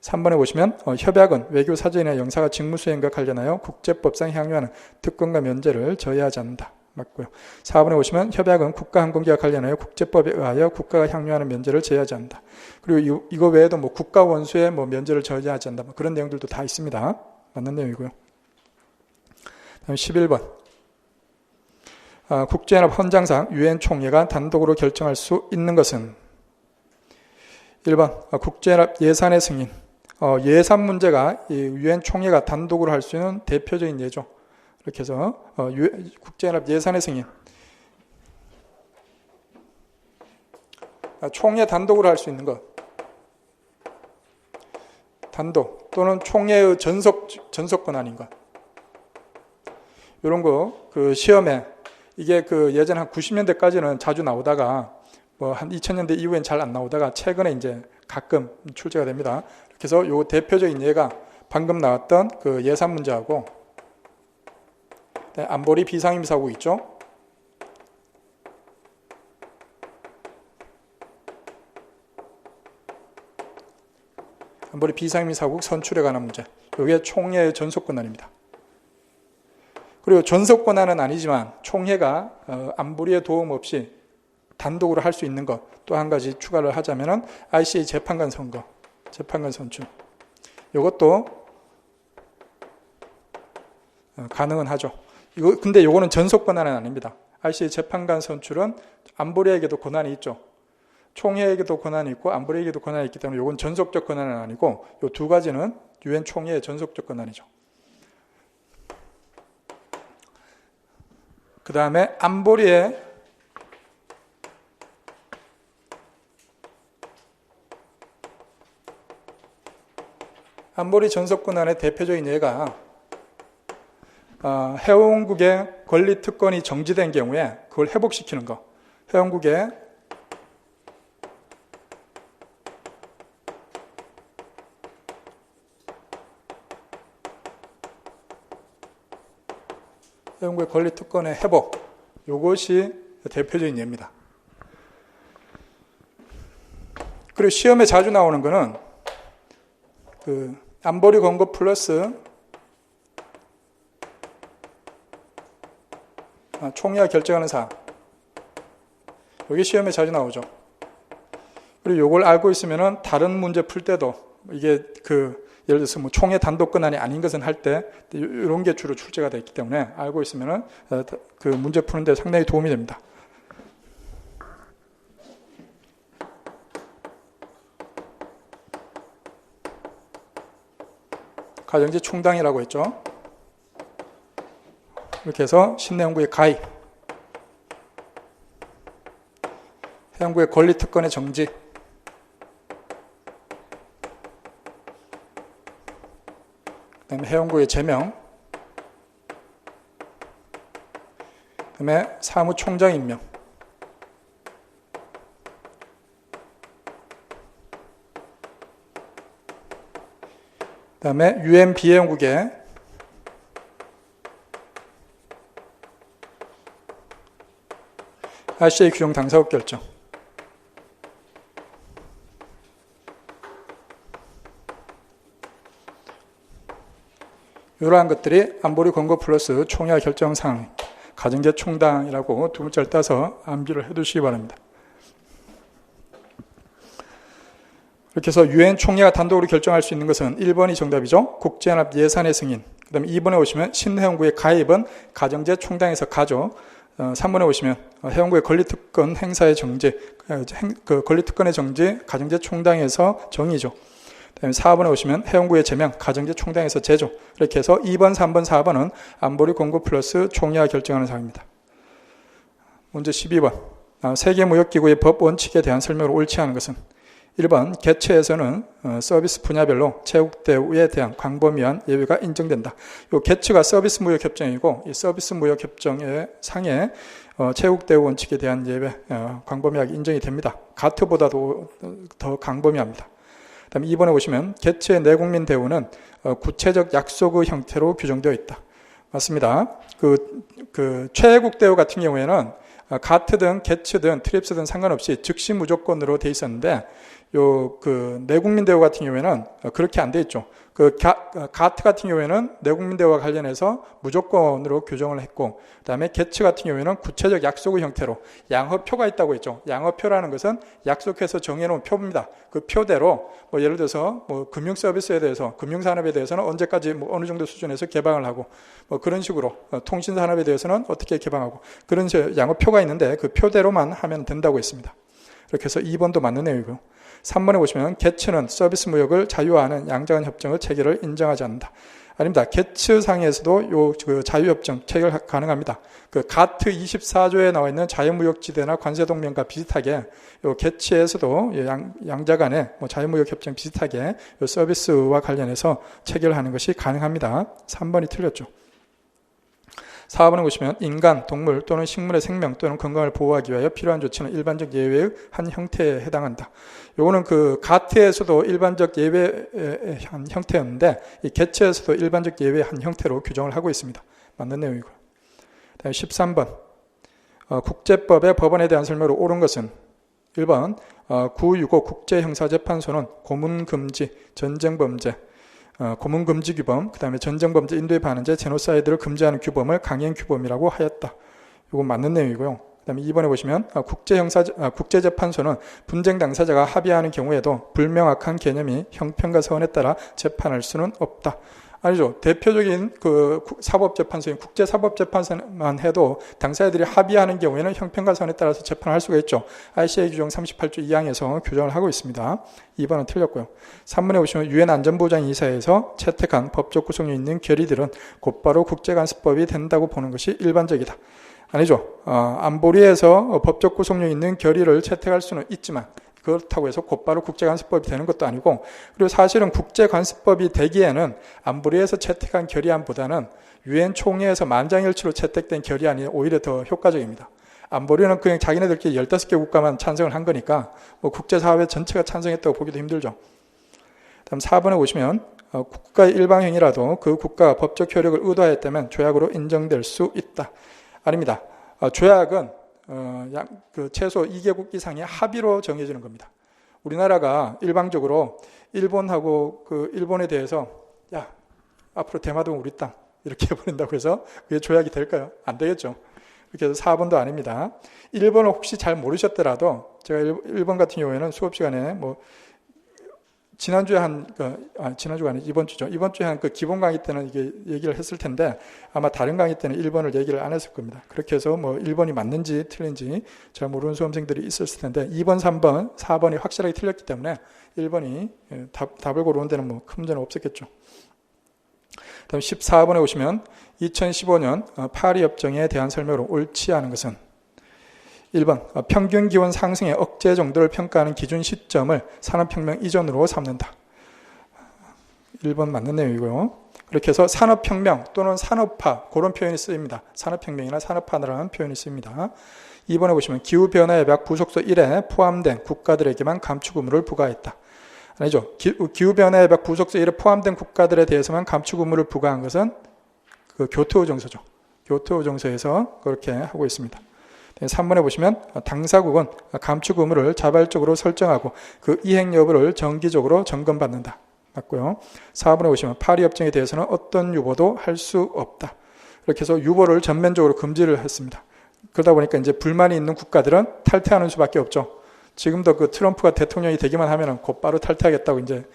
S1: 3번에 보시면 협약은 외교사절이나 영사가 직무수행과 관련하여 국제법상 향유하는 특권과 면제를 저해하지 않는다. 맞고요. 4번에 보시면 협약은 국가항공기와 관련하여 국제법에 의하여 국가가 향유하는 면제를 제외하지 않는다. 그리고 이거 외에도 국가 원수의 면제를 저해하지 않는다. 그런 내용들도 다 있습니다. 맞는 내용이고요. 다음 11번. 국제연합 헌장상 유엔 총회가 단독으로 결정할 수 있는 것은 1번 국제연합 예산의 승인. 예산 문제가 유엔 총회가 단독으로 할 수 있는 대표적인 예죠. 이렇게 해서 국제연합 예산의 승인. 총회 단독으로 할 수 있는 것. 단독 또는 총회의 전속 권한인 것. 이런 거 시험에 이게 예전 한 90년대까지는 자주 나오다가 한 2000년대 이후엔 잘 안 나오다가 최근에 이제 가끔 출제가 됩니다. 그래서 요 대표적인 예가 방금 나왔던 예산 문제하고 안보리 비상임사국 있죠. 안보리 비상임사국 선출에 관한 문제. 이게 총회의 전속권한입니다. 그리고 전속권한은 아니지만 총회가 안보리의 도움 없이 단독으로 할 수 있는 것 또 한 가지 추가를 하자면은 ICA 재판관 선거, 재판관 선출. 이것도 가능은 하죠. 근데 이거는 전속 권한은 아닙니다. ICA 재판관 선출은 안보리에게도 권한이 있죠. 총회에게도 권한이 있고 안보리에게도 권한이 있기 때문에 이건 전속적 권한은 아니고 이 두 가지는 유엔 총회의 전속적 권한이죠. 그 다음에 안보리의 안보리 전속 권한의 대표적인 예가 회원국의 권리 특권이 정지된 경우에 그걸 회복시키는 거. 회원국의 권리 특권의 회복. 이것이 대표적인 예입니다. 그리고 시험에 자주 나오는 거는 안보리 권고 플러스 총회가 결정하는 사항. 이게 시험에 자주 나오죠. 그리고 이걸 알고 있으면은 다른 문제 풀 때도 이게 예를 들어서 뭐 총회 단독 권한이 아닌 것은 할 때 이런 게 주로 출제가 되어 있기 때문에 알고 있으면은 그 문제 푸는데 상당히 도움이 됩니다. 가정제 충당이라고 했죠. 이렇게 해서 신내용구의 가입, 해양구의 권리특권의 정지, 그 다음에 해양구의 제명, 그 다음에 사무총장 임명, 그 다음에 UN 비해양국의 RCA 규정 당사국 결정. 이러한 것들이 안보리 권고 플러스 총회와 결정사항, 가정제 충당이라고 두 문자를 따서 암기를 해두시기 바랍니다. 이렇게 해서 UN 총회가 단독으로 결정할 수 있는 것은 1번이 정답이죠. 국제연합 예산의 승인. 그 다음에 2번에 오시면 신해양구의 가입은 가정제 충당에서 가죠. 3번에 오시면 해양구의 권리특권 행사의 정지, 그 권리특권의 정지, 가정제 충당에서 정의죠. 그다음에 4번에 오시면 해양구의 제명, 가정제 충당에서 제조. 이렇게 해서 2번, 3번, 4번은 안보리 권고 플러스 총회가 결정하는 사항입니다. 문제 12번. 세계무역기구의 법 원칙에 대한 설명을 옳지 않은 것은 1번, 개최에서는 서비스 분야별로 체육대우에 대한 광범위한 예외가 인정된다. 이 개최가 서비스 무역협정이고 이 서비스 무역협정의 상에 체육대우 원칙에 대한 예외 광범위하게 인정이 됩니다. 가트보다도 더 광범위합니다. 그다음에 2번에 보시면 개최 내국민 대우는 구체적 약속의 형태로 규정되어 있다. 맞습니다. 그 최애국 대우 같은 경우에는 가트든 개츠든 트립스든 상관없이 즉시 무조건으로 돼 있었는데 그 내국민 대우 같은 경우에는 그렇게 안 돼 있죠. 가트 같은 경우에는 내국민 대우와 관련해서 무조건으로 규정을 했고, 그다음에 개츠 같은 경우에는 구체적 약속의 형태로 양허표가 있다고 했죠. 양허표라는 것은 약속해서 정해놓은 표입니다. 그 표대로 뭐 예를 들어서 뭐 금융 서비스에 대해서, 금융 산업에 대해서는 언제까지 뭐 어느 정도 수준에서 개방을 하고 뭐 그런 식으로 통신 산업에 대해서는 어떻게 개방하고 그런 양허표가 있는데 그 표대로만 하면 된다고 했습니다. 이렇게 해서 2번도 맞는 내용이고요. 3번에 보시면 개츠는 서비스 무역을 자유화하는 양자간 협정의 체결을 인정하지 않는다. 아닙니다. 개츠상에서도 그 자유협정 체결 가능합니다. 그 가트 24조에 나와 있는 자유무역지대나 관세동맹과 비슷하게 요 개츠에서도 양자간의 뭐 자유무역협정 비슷하게 요 서비스와 관련해서 체결하는 것이 가능합니다. 3번이 틀렸죠. 4번에 보시면 인간, 동물 또는 식물의 생명 또는 건강을 보호하기 위하여 필요한 조치는 일반적 예외의 한 형태에 해당한다. 요거는 그 가트에서도 일반적 예외의 한 형태였는데 이 개체에서도 일반적 예외의 한 형태로 규정을 하고 있습니다. 맞는 내용이고요. 다음 13번. 국제법의 법원에 대한 설명으로 옳은 것은 1번 965 국제형사재판소는 고문금지, 전쟁범죄, 고문금지 규범, 그 다음에 전쟁범죄, 인도의 반환죄, 제노사이드를 금지하는 규범을 강행 규범이라고 하였다. 이건 맞는 내용이고요. 그 다음에 2번에 보시면 국제재판소는 분쟁 당사자가 합의하는 경우에도 불명확한 개념이 형평과 서원에 따라 재판할 수는 없다. 아니죠. 대표적인 그 사법재판소인 국제사법재판소만 해도 당사자들이 합의하는 경우에는 형평과 서원에 따라서 재판을 할 수가 있죠. RCA 규정 38조 2항에서 규정을 하고 있습니다. 2번은 틀렸고요. 3번에 보시면 유엔 안전보장이사에서 채택한 법적 구성이 있는 결의들은 곧바로 국제간섭법이 된다고 보는 것이 일반적이다. 아니죠. 안보리에서 법적 구성력 있는 결의를 채택할 수는 있지만 그렇다고 해서 곧바로 국제간섭법이 되는 것도 아니고, 그리고 사실은 국제간섭법이 되기에는 안보리에서 채택한 결의안보다는 유엔 총회에서 만장일치로 채택된 결의안이 오히려 더 효과적입니다. 안보리는 그냥 자기네들끼리 15개 국가만 찬성을 한 거니까 뭐 국제사회 전체가 찬성했다고 보기도 힘들죠. 다음 4번에 보시면 국가의 일방행위라도 그 국가가 법적 효력을 의도하였다면 조약으로 인정될 수 있다. 아닙니다. 조약은 그 최소 2개국 이상의 합의로 정해지는 겁니다. 우리나라가 일방적으로 일본하고 그 일본에 대해서 야 앞으로 대마도는 우리 땅 이렇게 해버린다고 해서 그게 조약이 될까요? 안 되겠죠. 그렇게 해서 4번도 아닙니다. 일본을 혹시 잘 모르셨더라도 제가 일본 같은 경우에는 수업 시간에 뭐 지난주에 지난주가 아니고 이번 주죠. 이번 주에 한 그 기본 강의 때는 이게 얘기를 했을 텐데 아마 다른 강의 때는 1번을 얘기를 안 했을 겁니다. 그렇게 해서 뭐 1번이 맞는지 틀린지 잘 모르는 수험생들이 있었을 텐데 2번, 3번, 4번이 확실하게 틀렸기 때문에 1번이 답을 고르는 데는 뭐 큰 문제는 없었겠죠. 다음 14번에 오시면 2015년 파리 협정에 대한 설명으로 옳지 않은 것은 1번 평균 기온 상승의 억제 정도를 평가하는 기준 시점을 산업혁명 이전으로 삼는다. 1번 맞는 내용이고요. 그렇게 해서 산업혁명 또는 산업화 그런 표현이 쓰입니다. 산업혁명이나 산업화라는 표현이 쓰입니다. 2번에 보시면 기후변화 협약 부속서 1에 포함된 국가들에게만 감축 의무를 부과했다. 아니죠. 기후변화 협약 부속서 1에 포함된 국가들에 대해서만 감축 의무를 부과한 것은 그 교토 정서죠. 교토 정서에서 그렇게 하고 있습니다. 3번에 보시면 당사국은 감축 의무를 자발적으로 설정하고 그 이행 여부를 정기적으로 점검받는다. 맞고요. 4번에 보시면 파리 협정에 대해서는 어떤 유보도 할 수 없다. 이렇게 해서 유보를 전면적으로 금지를 했습니다. 그러다 보니까 이제 불만이 있는 국가들은 탈퇴하는 수밖에 없죠. 지금도 그 트럼프가 대통령이 되기만 하면 곧바로 탈퇴하겠다고 이제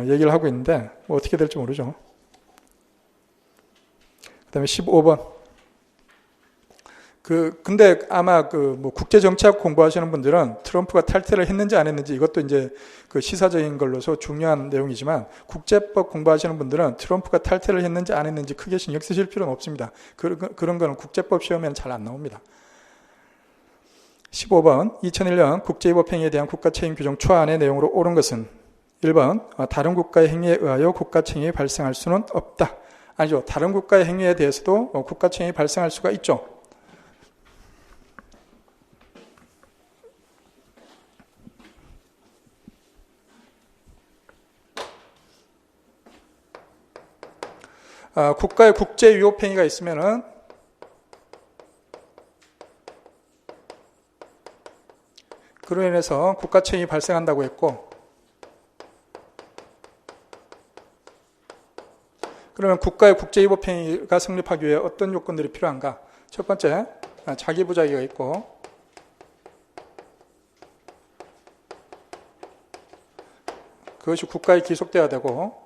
S1: 얘기를 하고 있는데 뭐 어떻게 될지 모르죠. 그다음에 15번. 근데 아마 뭐 국제정치학 공부하시는 분들은 트럼프가 탈퇴를 했는지 안 했는지 이것도 이제 그 시사적인 걸로서 중요한 내용이지만 국제법 공부하시는 분들은 트럼프가 탈퇴를 했는지 안 했는지 크게 신경 쓰실 필요는 없습니다. 그런 거는 국제법 시험에는 잘 안 나옵니다. 15번 2001년 국제위법행위에 대한 국가책임 규정 초안의 내용으로 옳은 것은 1번 다른 국가의 행위에 의하여 국가책임이 발생할 수는 없다. 아니죠. 다른 국가의 행위에 대해서도 국가책임이 발생할 수가 있죠. 국가의 국제위법행위가 있으면은 그로 인해서 국가책임이 발생한다고 했고, 그러면 국가의 국제위법행위가 성립하기 위해 어떤 요건들이 필요한가? 첫 번째, 자기부자기가 있고, 그것이 국가에 기속돼야 되고,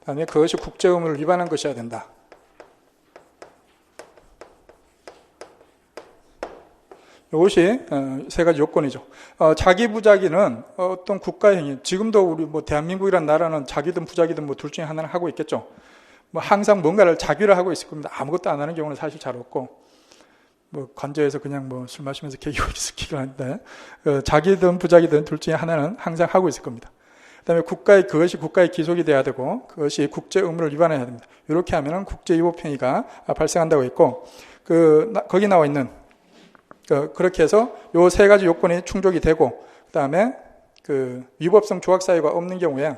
S1: 그다음에 그것이 국제의무를 위반한 것이어야 된다. 이것이 세 가지 요건이죠. 자기부자기는 어떤 국가의 행위, 지금도 우리 뭐 대한민국이라는 나라는 자기든 부자기든 뭐 둘 중에 하나는 하고 있겠죠. 뭐 항상 뭔가를 자기를 하고 있을 겁니다. 아무것도 안 하는 경우는 사실 잘 없고, 뭐 관저에서 그냥 뭐 술 마시면서 개기고 있기도 한데, 자기든 부자기든 둘 중에 하나는 항상 하고 있을 겁니다. 그다음에 그것이 국가의 기속이 돼야 되고 그것이 국제 의무를 위반해야 됩니다. 이렇게 하면은 국제위법행위가 발생한다고 했고, 거기 나와 있는 그렇게 해서 요 세 가지 요건이 충족이 되고, 그다음에 위법성 조각 사유가 없는 경우에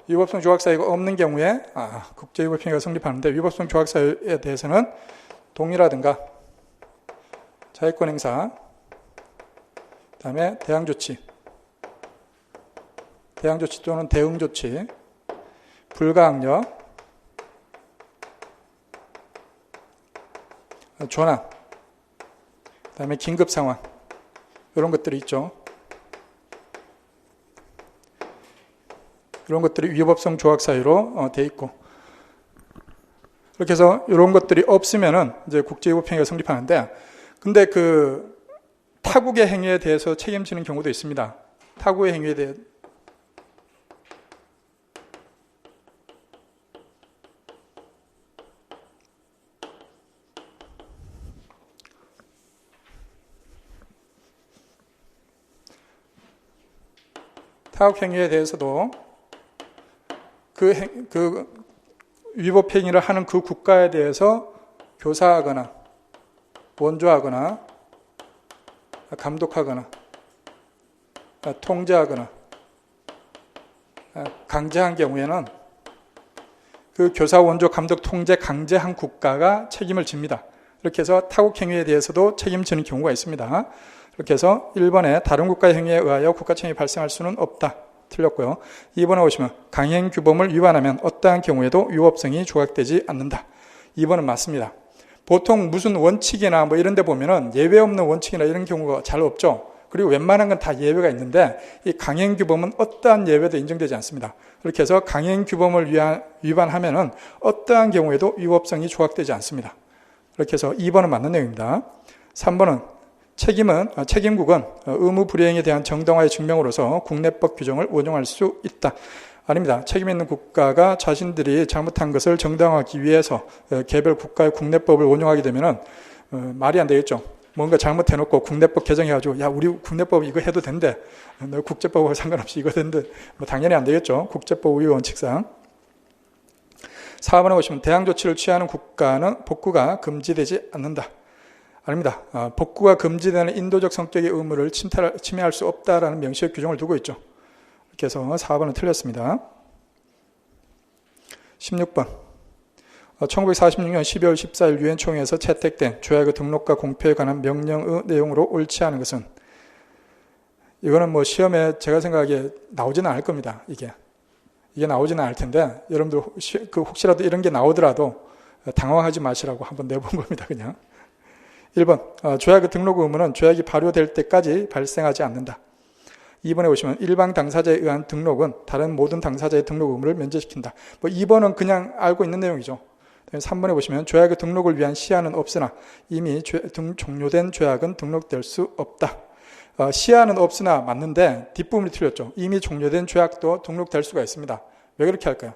S1: 위법성 조각 사유가 없는 경우에 국제위법행위가 성립하는데, 위법성 조각 사유에 대해서는 동의라든가 자유권 행사, 그다음에 대항조치 또는 대응조치, 불가항력, 전환, 그다음에 긴급상황, 이런 것들이 있죠. 이런 것들이 위법성 조각 사유로 돼 있고, 이렇게 해서 이런 것들이 없으면은 이제 국제위법행위가 성립하는데, 근데 타국의 행위에 대해서 책임지는 경우도 있습니다. 타국의 행위에 대해 타국 행위에 대해서도 위법 행위를 하는 그 국가에 대해서 교사하거나 원조하거나 감독하거나 통제하거나 강제한 경우에는 그 교사, 원조, 감독, 통제, 강제한 국가가 책임을 집니다. 이렇게 해서 타국 행위에 대해서도 책임지는 경우가 있습니다. 이렇게 해서 1번에 다른 국가의 행위에 의하여 국가책임이 발생할 수는 없다. 틀렸고요. 2번에 오시면 강행규범을 위반하면 어떠한 경우에도 위법성이 조각되지 않는다. 2번은 맞습니다. 보통 무슨 원칙이나 뭐 이런 데 보면은 예외 없는 원칙이나 이런 경우가 잘 없죠. 그리고 웬만한 건 다 예외가 있는데 이 강행규범은 어떠한 예외도 인정되지 않습니다. 그렇게 해서 강행규범을 위반하면은 어떠한 경우에도 위법성이 조각되지 않습니다. 그렇게 해서 2번은 맞는 내용입니다. 3번은 책임국은 의무 불이행에 대한 정당화의 증명으로서 국내법 규정을 원용할 수 있다. 아닙니다. 책임 있는 국가가 자신들이 잘못한 것을 정당화하기 위해서 개별 국가의 국내법을 원용하게 되면은 말이 안 되겠죠. 뭔가 잘못해놓고 국내법 개정해가지고 야 우리 국내법 이거 해도 된대. 너 국제법하고 상관없이 이거 된대. 뭐 당연히 안 되겠죠. 국제법 우위 원칙상. 4번에 보시면 대항 조치를 취하는 국가는 복구가 금지되지 않는다. 아닙니다. 복구가 금지되는 인도적 성격의 의무를 침해할 수 없다라는 명시적 규정을 두고 있죠. 이렇게 해서 4번은 틀렸습니다. 16번. 1946년 12월 14일 유엔 총회에서 채택된 조약의 등록과 공표에 관한 명령의 내용으로 옳지 않은 것은, 이거는 뭐 시험에 제가 생각하기에 나오지는 않을 겁니다. 이게 나오지는 않을 텐데 여러분들 혹시라도 이런 게 나오더라도 당황하지 마시라고 한번 내본 겁니다. 그냥. 1번. 조약의 등록 의무는 조약이 발효될 때까지 발생하지 않는다. 2번에 보시면 일방 당사자에 의한 등록은 다른 모든 당사자의 등록 의무를 면제시킨다. 뭐 2번은 그냥 알고 있는 내용이죠. 3번에 보시면 조약의 등록을 위한 시한은 없으나 이미 종료된 조약은 등록될 수 없다. 시한은 없으나 맞는데 뒷부분이 틀렸죠. 이미 종료된 조약도 등록될 수가 있습니다. 왜 그렇게 할까요?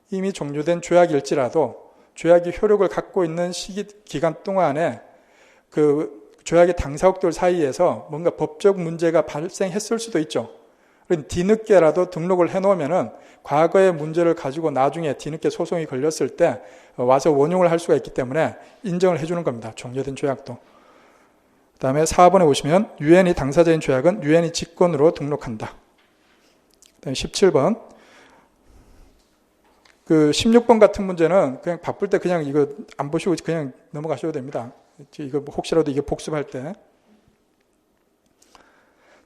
S1: 이미 종료된 조약일지라도 조약이 효력을 갖고 있는 기간 동안에 그 조약의 당사국들 사이에서 뭔가 법적 문제가 발생했을 수도 있죠. 뒤늦게라도 등록을 해놓으면은 과거의 문제를 가지고 나중에 뒤늦게 소송이 걸렸을 때 와서 원용을 할 수가 있기 때문에 인정을 해주는 겁니다. 종료된 조약도. 그 다음에 4번에 보시면 유엔이 당사자인 조약은 유엔이 직권으로 등록한다. 그 다음에 17번. 그 16번 같은 문제는 그냥 바쁠 때 그냥 이거 안 보시고 그냥 넘어가셔도 됩니다. 이거 혹시라도 이게 복습할 때.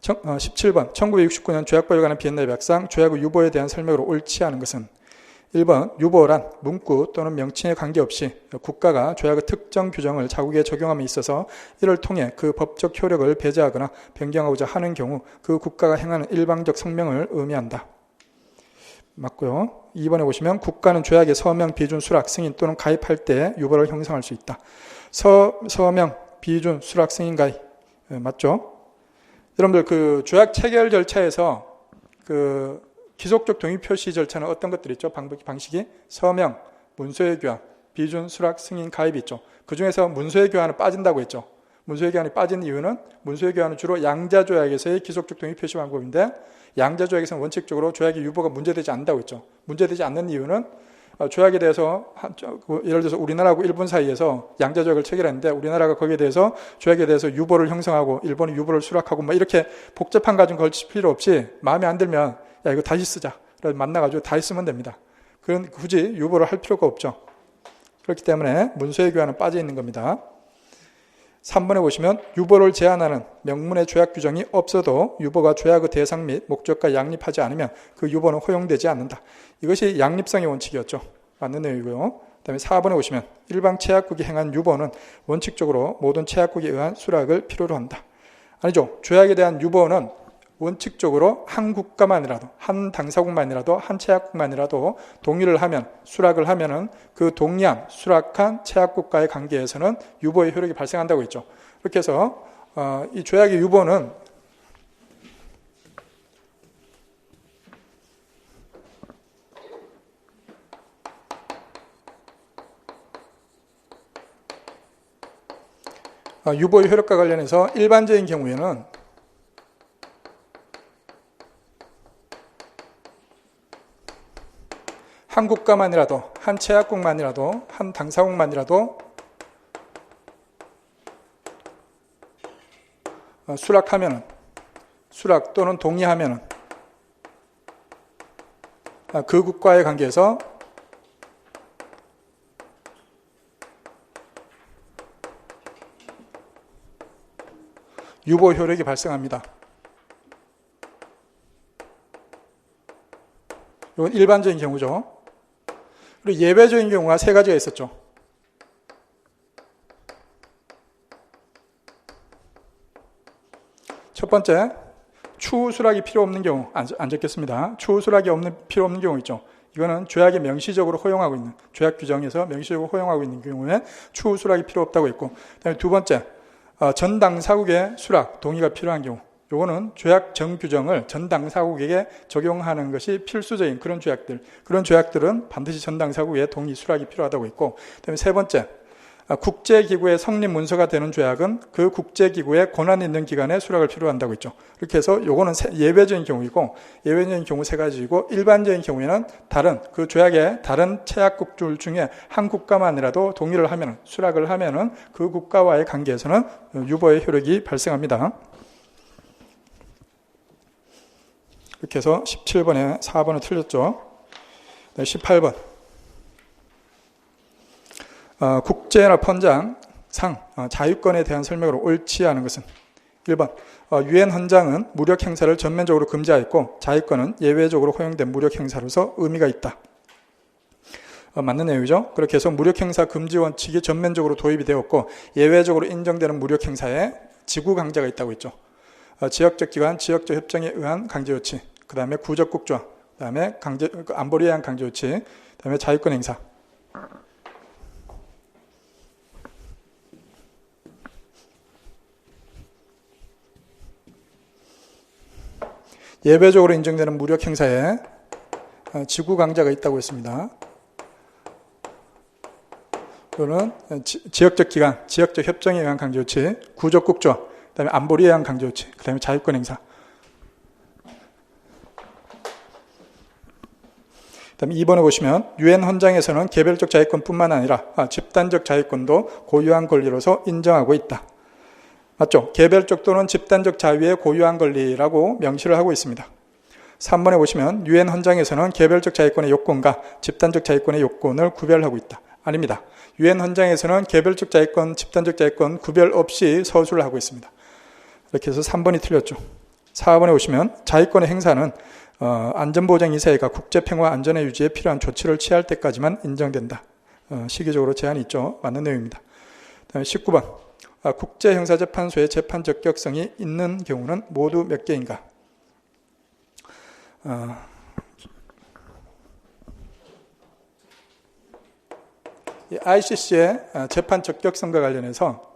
S1: 17번. 1969년 조약법에 관한 비엔나 협약상 조약의 유보에 대한 설명으로 옳지 않은 것은 1번. 유보란 문구 또는 명칭에 관계없이 국가가 조약의 특정 규정을 자국에 적용함에 있어서 이를 통해 그 법적 효력을 배제하거나 변경하고자 하는 경우 그 국가가 행하는 일방적 성명을 의미한다. 맞고요. 2번에 보시면 국가는 조약의 서명, 비준, 수락, 승인 또는 가입할 때 유보를 형성할 수 있다. 서명, 비준, 수락, 승인, 가입. 맞죠? 여러분들 그 조약 체결 절차에서 그 기속적 동의 표시 절차는 어떤 것들이 있죠? 방식이 서명, 문서의 교환, 비준, 수락, 승인, 가입이 있죠. 그 중에서 문서의 교환은 빠진다고 했죠. 문서의 교환이 빠진 이유는 문서의 교환은 주로 양자 조약에서의 기속적 동의 표시 방법인데 양자 조약에서는 원칙적으로 조약의 유보가 문제되지 않는다고 했죠. 문제되지 않는 이유는 조약에 대해서 예를 들어서 우리나라하고 일본 사이에서 양자 조약을 체결했는데 우리나라가 거기에 대해서 조약에 대해서 유보를 형성하고 일본이 유보를 수락하고 뭐 이렇게 복잡한 과정 걸칠 필요 없이 마음에 안 들면 야 이거 다시 쓰자. 만나가지고 다시 쓰면 됩니다. 그건 굳이 유보를 할 필요가 없죠. 그렇기 때문에 문서의 교환은 빠져 있는 겁니다. 3번에 보시면 유보를 제한하는 명문의 조약 규정이 없어도 유보가 조약의 대상 및 목적과 양립하지 않으면 그 유보는 허용되지 않는다. 이것이 양립성의 원칙이었죠. 맞는 내용이고요. 그다음에 4번에 보시면 일방 채약국이 행한 유보는 원칙적으로 모든 채약국에 의한 수락을 필요로 한다. 아니죠. 조약에 대한 유보는 원칙적으로 한 국가만이라도, 한 당사국만이라도, 한 채약국만이라도 동의를 하면, 수락을 하면은 그 동의한, 수락한 채약국과의 관계에서는 유보의 효력이 발생한다고 했죠. 그렇게 해서 이 조약의 유보는 유보의 효력과 관련해서 일반적인 경우에는 한 국가만이라도, 한 채약국만이라도, 한 당사국만이라도 수락하면은, 수락 또는 동의하면은 그 국가의 관계에서 유보 효력이 발생합니다. 이건 일반적인 경우죠. 그리고 예외적인 경우가 세 가지가 있었죠. 첫 번째, 추후 수락이 필요 없는 경우, 안 적겠습니다. 추후 수락이 필요 없는 경우 있죠. 이거는 조약에 명시적으로 허용하고 있는, 조약 규정에서 명시적으로 허용하고 있는 경우에 추후 수락이 필요 없다고 했고, 그다음에 두 번째, 전 당사국의 수락, 동의가 필요한 경우. 요거는 조약 정규정을 전 당사국에게 적용하는 것이 필수적인 그런 조약들은 반드시 전 당사국의 동의 수락이 필요하다고 했고, 그다음에 세 번째, 국제기구의 성립 문서가 되는 조약은 그 국제기구에 권한 있는 기관에 수락을 필요한다고 했죠. 이렇게 해서 요거는 예외적인 경우이고, 예외적인 경우 세 가지이고, 일반적인 경우에는 그 조약의 다른 체약국들 중에 한 국가만이라도 동의를 하면, 수락을 하면은 그 국가와의 관계에서는 유보의 효력이 발생합니다. 이렇게 해서 17번에 4번은 틀렸죠. 18번. 국제연합 헌장상 자유권에 대한 설명으로 옳지 않은 것은 1번 유엔 헌장은 무력 행사를 전면적으로 금지하였고 자유권은 예외적으로 허용된 무력 행사로서 의미가 있다. 맞는 내용이죠. 그렇게 해서 무력 행사 금지 원칙이 전면적으로 도입이 되었고 예외적으로 인정되는 무력 행사에 지구 강제가 있다고 했죠. 지역적 기관, 지역적 협정에 의한 강제 조치, 그 다음에 구적국 조항, 그 다음에 안보리에 의한 강제 조치, 그 다음에 자유권 행사. 예외적으로 인정되는 무력 행사에 지구 강제가 있다고 했습니다. 또는 지역적 기관, 지역적 협정에 의한 강제 조치, 구적국 조항, 그다음에 안보리에 의한 강제 조치, 그다음에 자유권 행사. 그다음에 2번에 보시면 유엔 헌장에서는 개별적 자유권뿐만 아니라 집단적 자유권도 고유한 권리로서 인정하고 있다. 맞죠? 개별적 또는 집단적 자유의 고유한 권리라고 명시를 하고 있습니다. 3번에 보시면 유엔 헌장에서는 개별적 자유권의 요건과 집단적 자유권의 요건을 구별하고 있다. 아닙니다. 유엔 헌장에서는 개별적 자유권, 집단적 자유권 구별 없이 서술을 하고 있습니다. 이렇게 해서 3번이 틀렸죠. 4번에 보시면 자유권의 행사는 안전보장이사회가 국제평화 안전의 유지에 필요한 조치를 취할 때까지만 인정된다. 시기적으로 제한이 있죠. 맞는 내용입니다. 그다음에 19번 국제형사재판소의 재판 적격성이 있는 경우는 모두 몇 개인가? ICC의 재판 적격성과 관련해서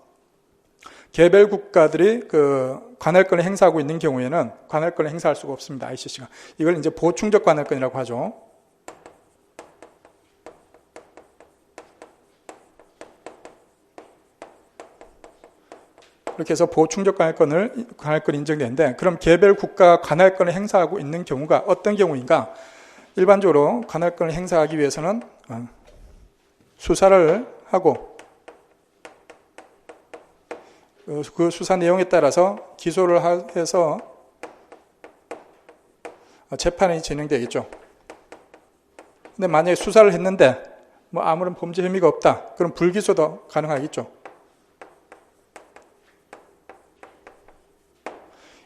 S1: 개별 국가들이 그 관할권을 행사하고 있는 경우에는 관할권을 행사할 수가 없습니다. ICC가. 이걸 이제 보충적 관할권이라고 하죠. 이렇게 해서 보충적 관할권이 인정되는데, 그럼 개별 국가가 관할권을 행사하고 있는 경우가 어떤 경우인가? 일반적으로 관할권을 행사하기 위해서는 수사를 하고 그 수사 내용에 따라서 기소를 해서 재판이 진행되겠죠. 근데 만약에 수사를 했는데 아무런 범죄 혐의가 없다. 그럼 불기소도 가능하겠죠.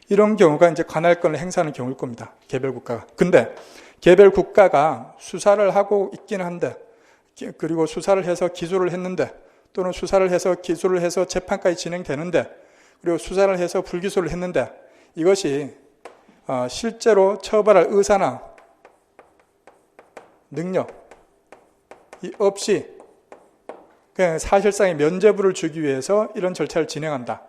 S1: 이런 경우가 이제 관할권을 행사하는 경우일 겁니다. 개별 국가가. 근데 개별 국가가 수사를 하고 있기는 한데, 그리고 수사를 해서 기소를 했는데, 또는 수사를 해서 기소를 해서 재판까지 진행되는데, 그리고 수사를 해서 불기소를 했는데, 이것이 실제로 처벌할 의사나 능력이 없이 그냥 사실상의 면죄부를 주기 위해서 이런 절차를 진행한다.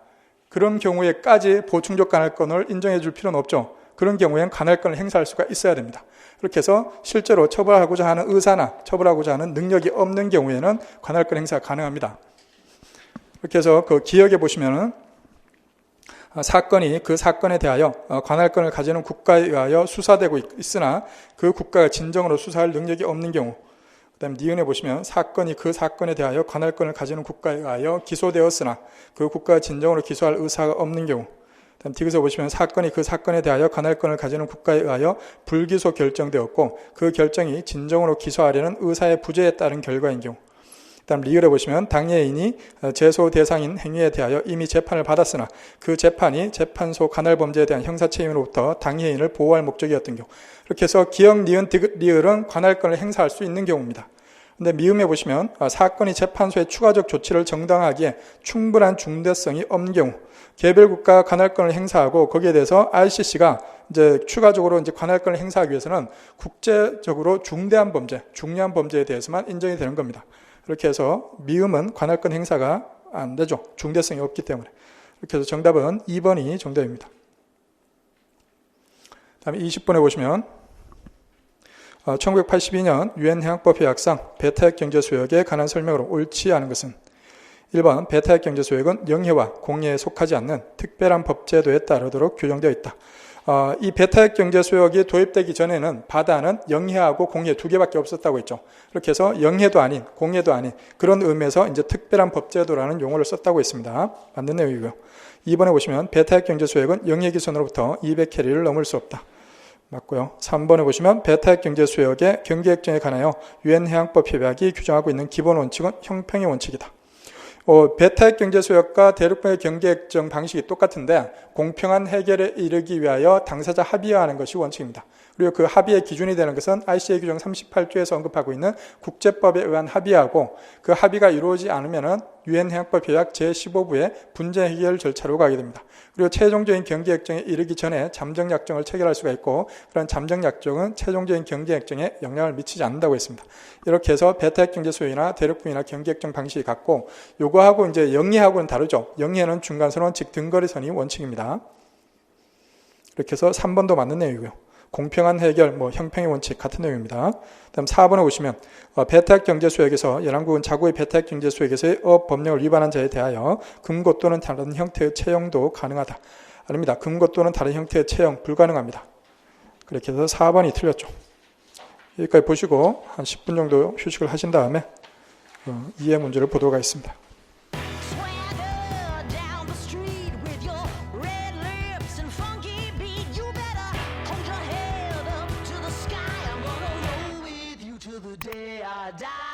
S1: 그런 경우에까지 보충적 관할권을 인정해 줄 필요는 없죠. 그런 경우에는 관할권을 행사할 수가 있어야 됩니다. 그렇게 해서 실제로 처벌하고자 하는 의사나 처벌하고자 하는 능력이 없는 경우에는 관할권 행사가 가능합니다. 이렇게 해서 그 기억에 보시면은 사건이 그 사건에 대하여 관할권을 가지는 국가에 의하여 수사되고 있으나 그 국가가 진정으로 수사할 능력이 없는 경우, 그 다음에 니은에 보시면 사건이 그 사건에 대하여 관할권을 가지는 국가에 의하여 기소되었으나 그 국가가 진정으로 기소할 의사가 없는 경우, 그 다음 디귿에 보시면 사건이 그 사건에 대하여 관할권을 가지는 국가에 의하여 불기소 결정되었고 그 결정이 진정으로 기소하려는 의사의 부재에 따른 결과인 경우, 그 다음 리을에 보시면 당해인이 제소 대상인 행위에 대하여 이미 재판을 받았으나 그 재판이 재판소 관할범죄에 대한 형사책임으로부터 당해인을 보호할 목적이었던 경우, 이렇게 해서 기역, 니은, 디귿, 리을은 관할권을 행사할 수 있는 경우입니다. 근데 미음에 보시면 사건이 재판소의 추가적 조치를 정당하기에 충분한 중대성이 없는 경우 개별국가 관할권을 행사하고 거기에 대해서 ICC가 이제 추가적으로 이제 관할권을 행사하기 위해서는 국제적으로 중대한 범죄, 중요한 범죄에 대해서만 인정이 되는 겁니다. 그렇게 해서 미음은 관할권 행사가 안 되죠. 중대성이 없기 때문에. 이렇게 해서 정답은 2번이 정답입니다. 다음에 20번에 보시면 1982년 유엔 해양법 협약상 배타적 경제 수역에 관한 설명으로 옳지 않은 것은 1번 배타적 경제 수역은 영해와 공해에 속하지 않는 특별한 법제도에 따르도록 규정되어 있다. 이 배타적 경제 수역이 도입되기 전에는 바다는 영해하고 공해 두 개밖에 없었다고 했죠. 그렇게 해서 영해도 아닌 공해도 아닌 그런 의미에서 이제 특별한 법제도라는 용어를 썼다고 했습니다. 맞는 내용이고요. 2번에 보시면 배타적 경제 수역은 영해 기준으로부터 200캐리를 넘을 수 없다. 맞고요. 3번에 보시면 배타적 경제 수역의 경계 획정에 관하여 유엔 해양법 협약이 규정하고 있는 기본 원칙은 형평의 원칙이다. 배타적 경제 수역과 대륙간의 경계 획정 방식이 똑같은데 공평한 해결에 이르기 위하여 당사자 합의화하는 것이 원칙입니다. 그리고 그 합의의 기준이 되는 것은 ICA 규정 38조에서 언급하고 있는 국제법에 의한 합의하고 그 합의가 이루어지지 않으면 유엔 해양법 협약 제15부의 분쟁 해결 절차로 가게 됩니다. 그리고 최종적인 경계 획정에 이르기 전에 잠정 약정을 체결할 수가 있고 그런 잠정 약정은 최종적인 경계 획정에 영향을 미치지 않는다고 했습니다. 이렇게 해서 배타적 경제 수역이나 대륙분이나 경계 획정 방식이 같고 요거하고 이제 영해하고는 다르죠. 영해는 중간선 원칙, 등거리선이 원칙입니다. 이렇게 해서 3번도 맞는 내용이고요. 공평한 해결, 형평의 원칙 같은 내용입니다. 다음 4번에 보시면 배타적 경제 수역에서 연합국은 자국의 배타적 경제 수역에서의 업 법령을 위반한 자에 대하여 금고 또는 다른 형태의 채용도 가능하다. 아닙니다. 금고 또는 다른 형태의 채용 불가능합니다. 그렇게 해서 4번이 틀렸죠. 여기까지 보시고 한 10분 정도 휴식을 하신 다음에 이해 문제를 보도록 하겠습니다.
S2: Die.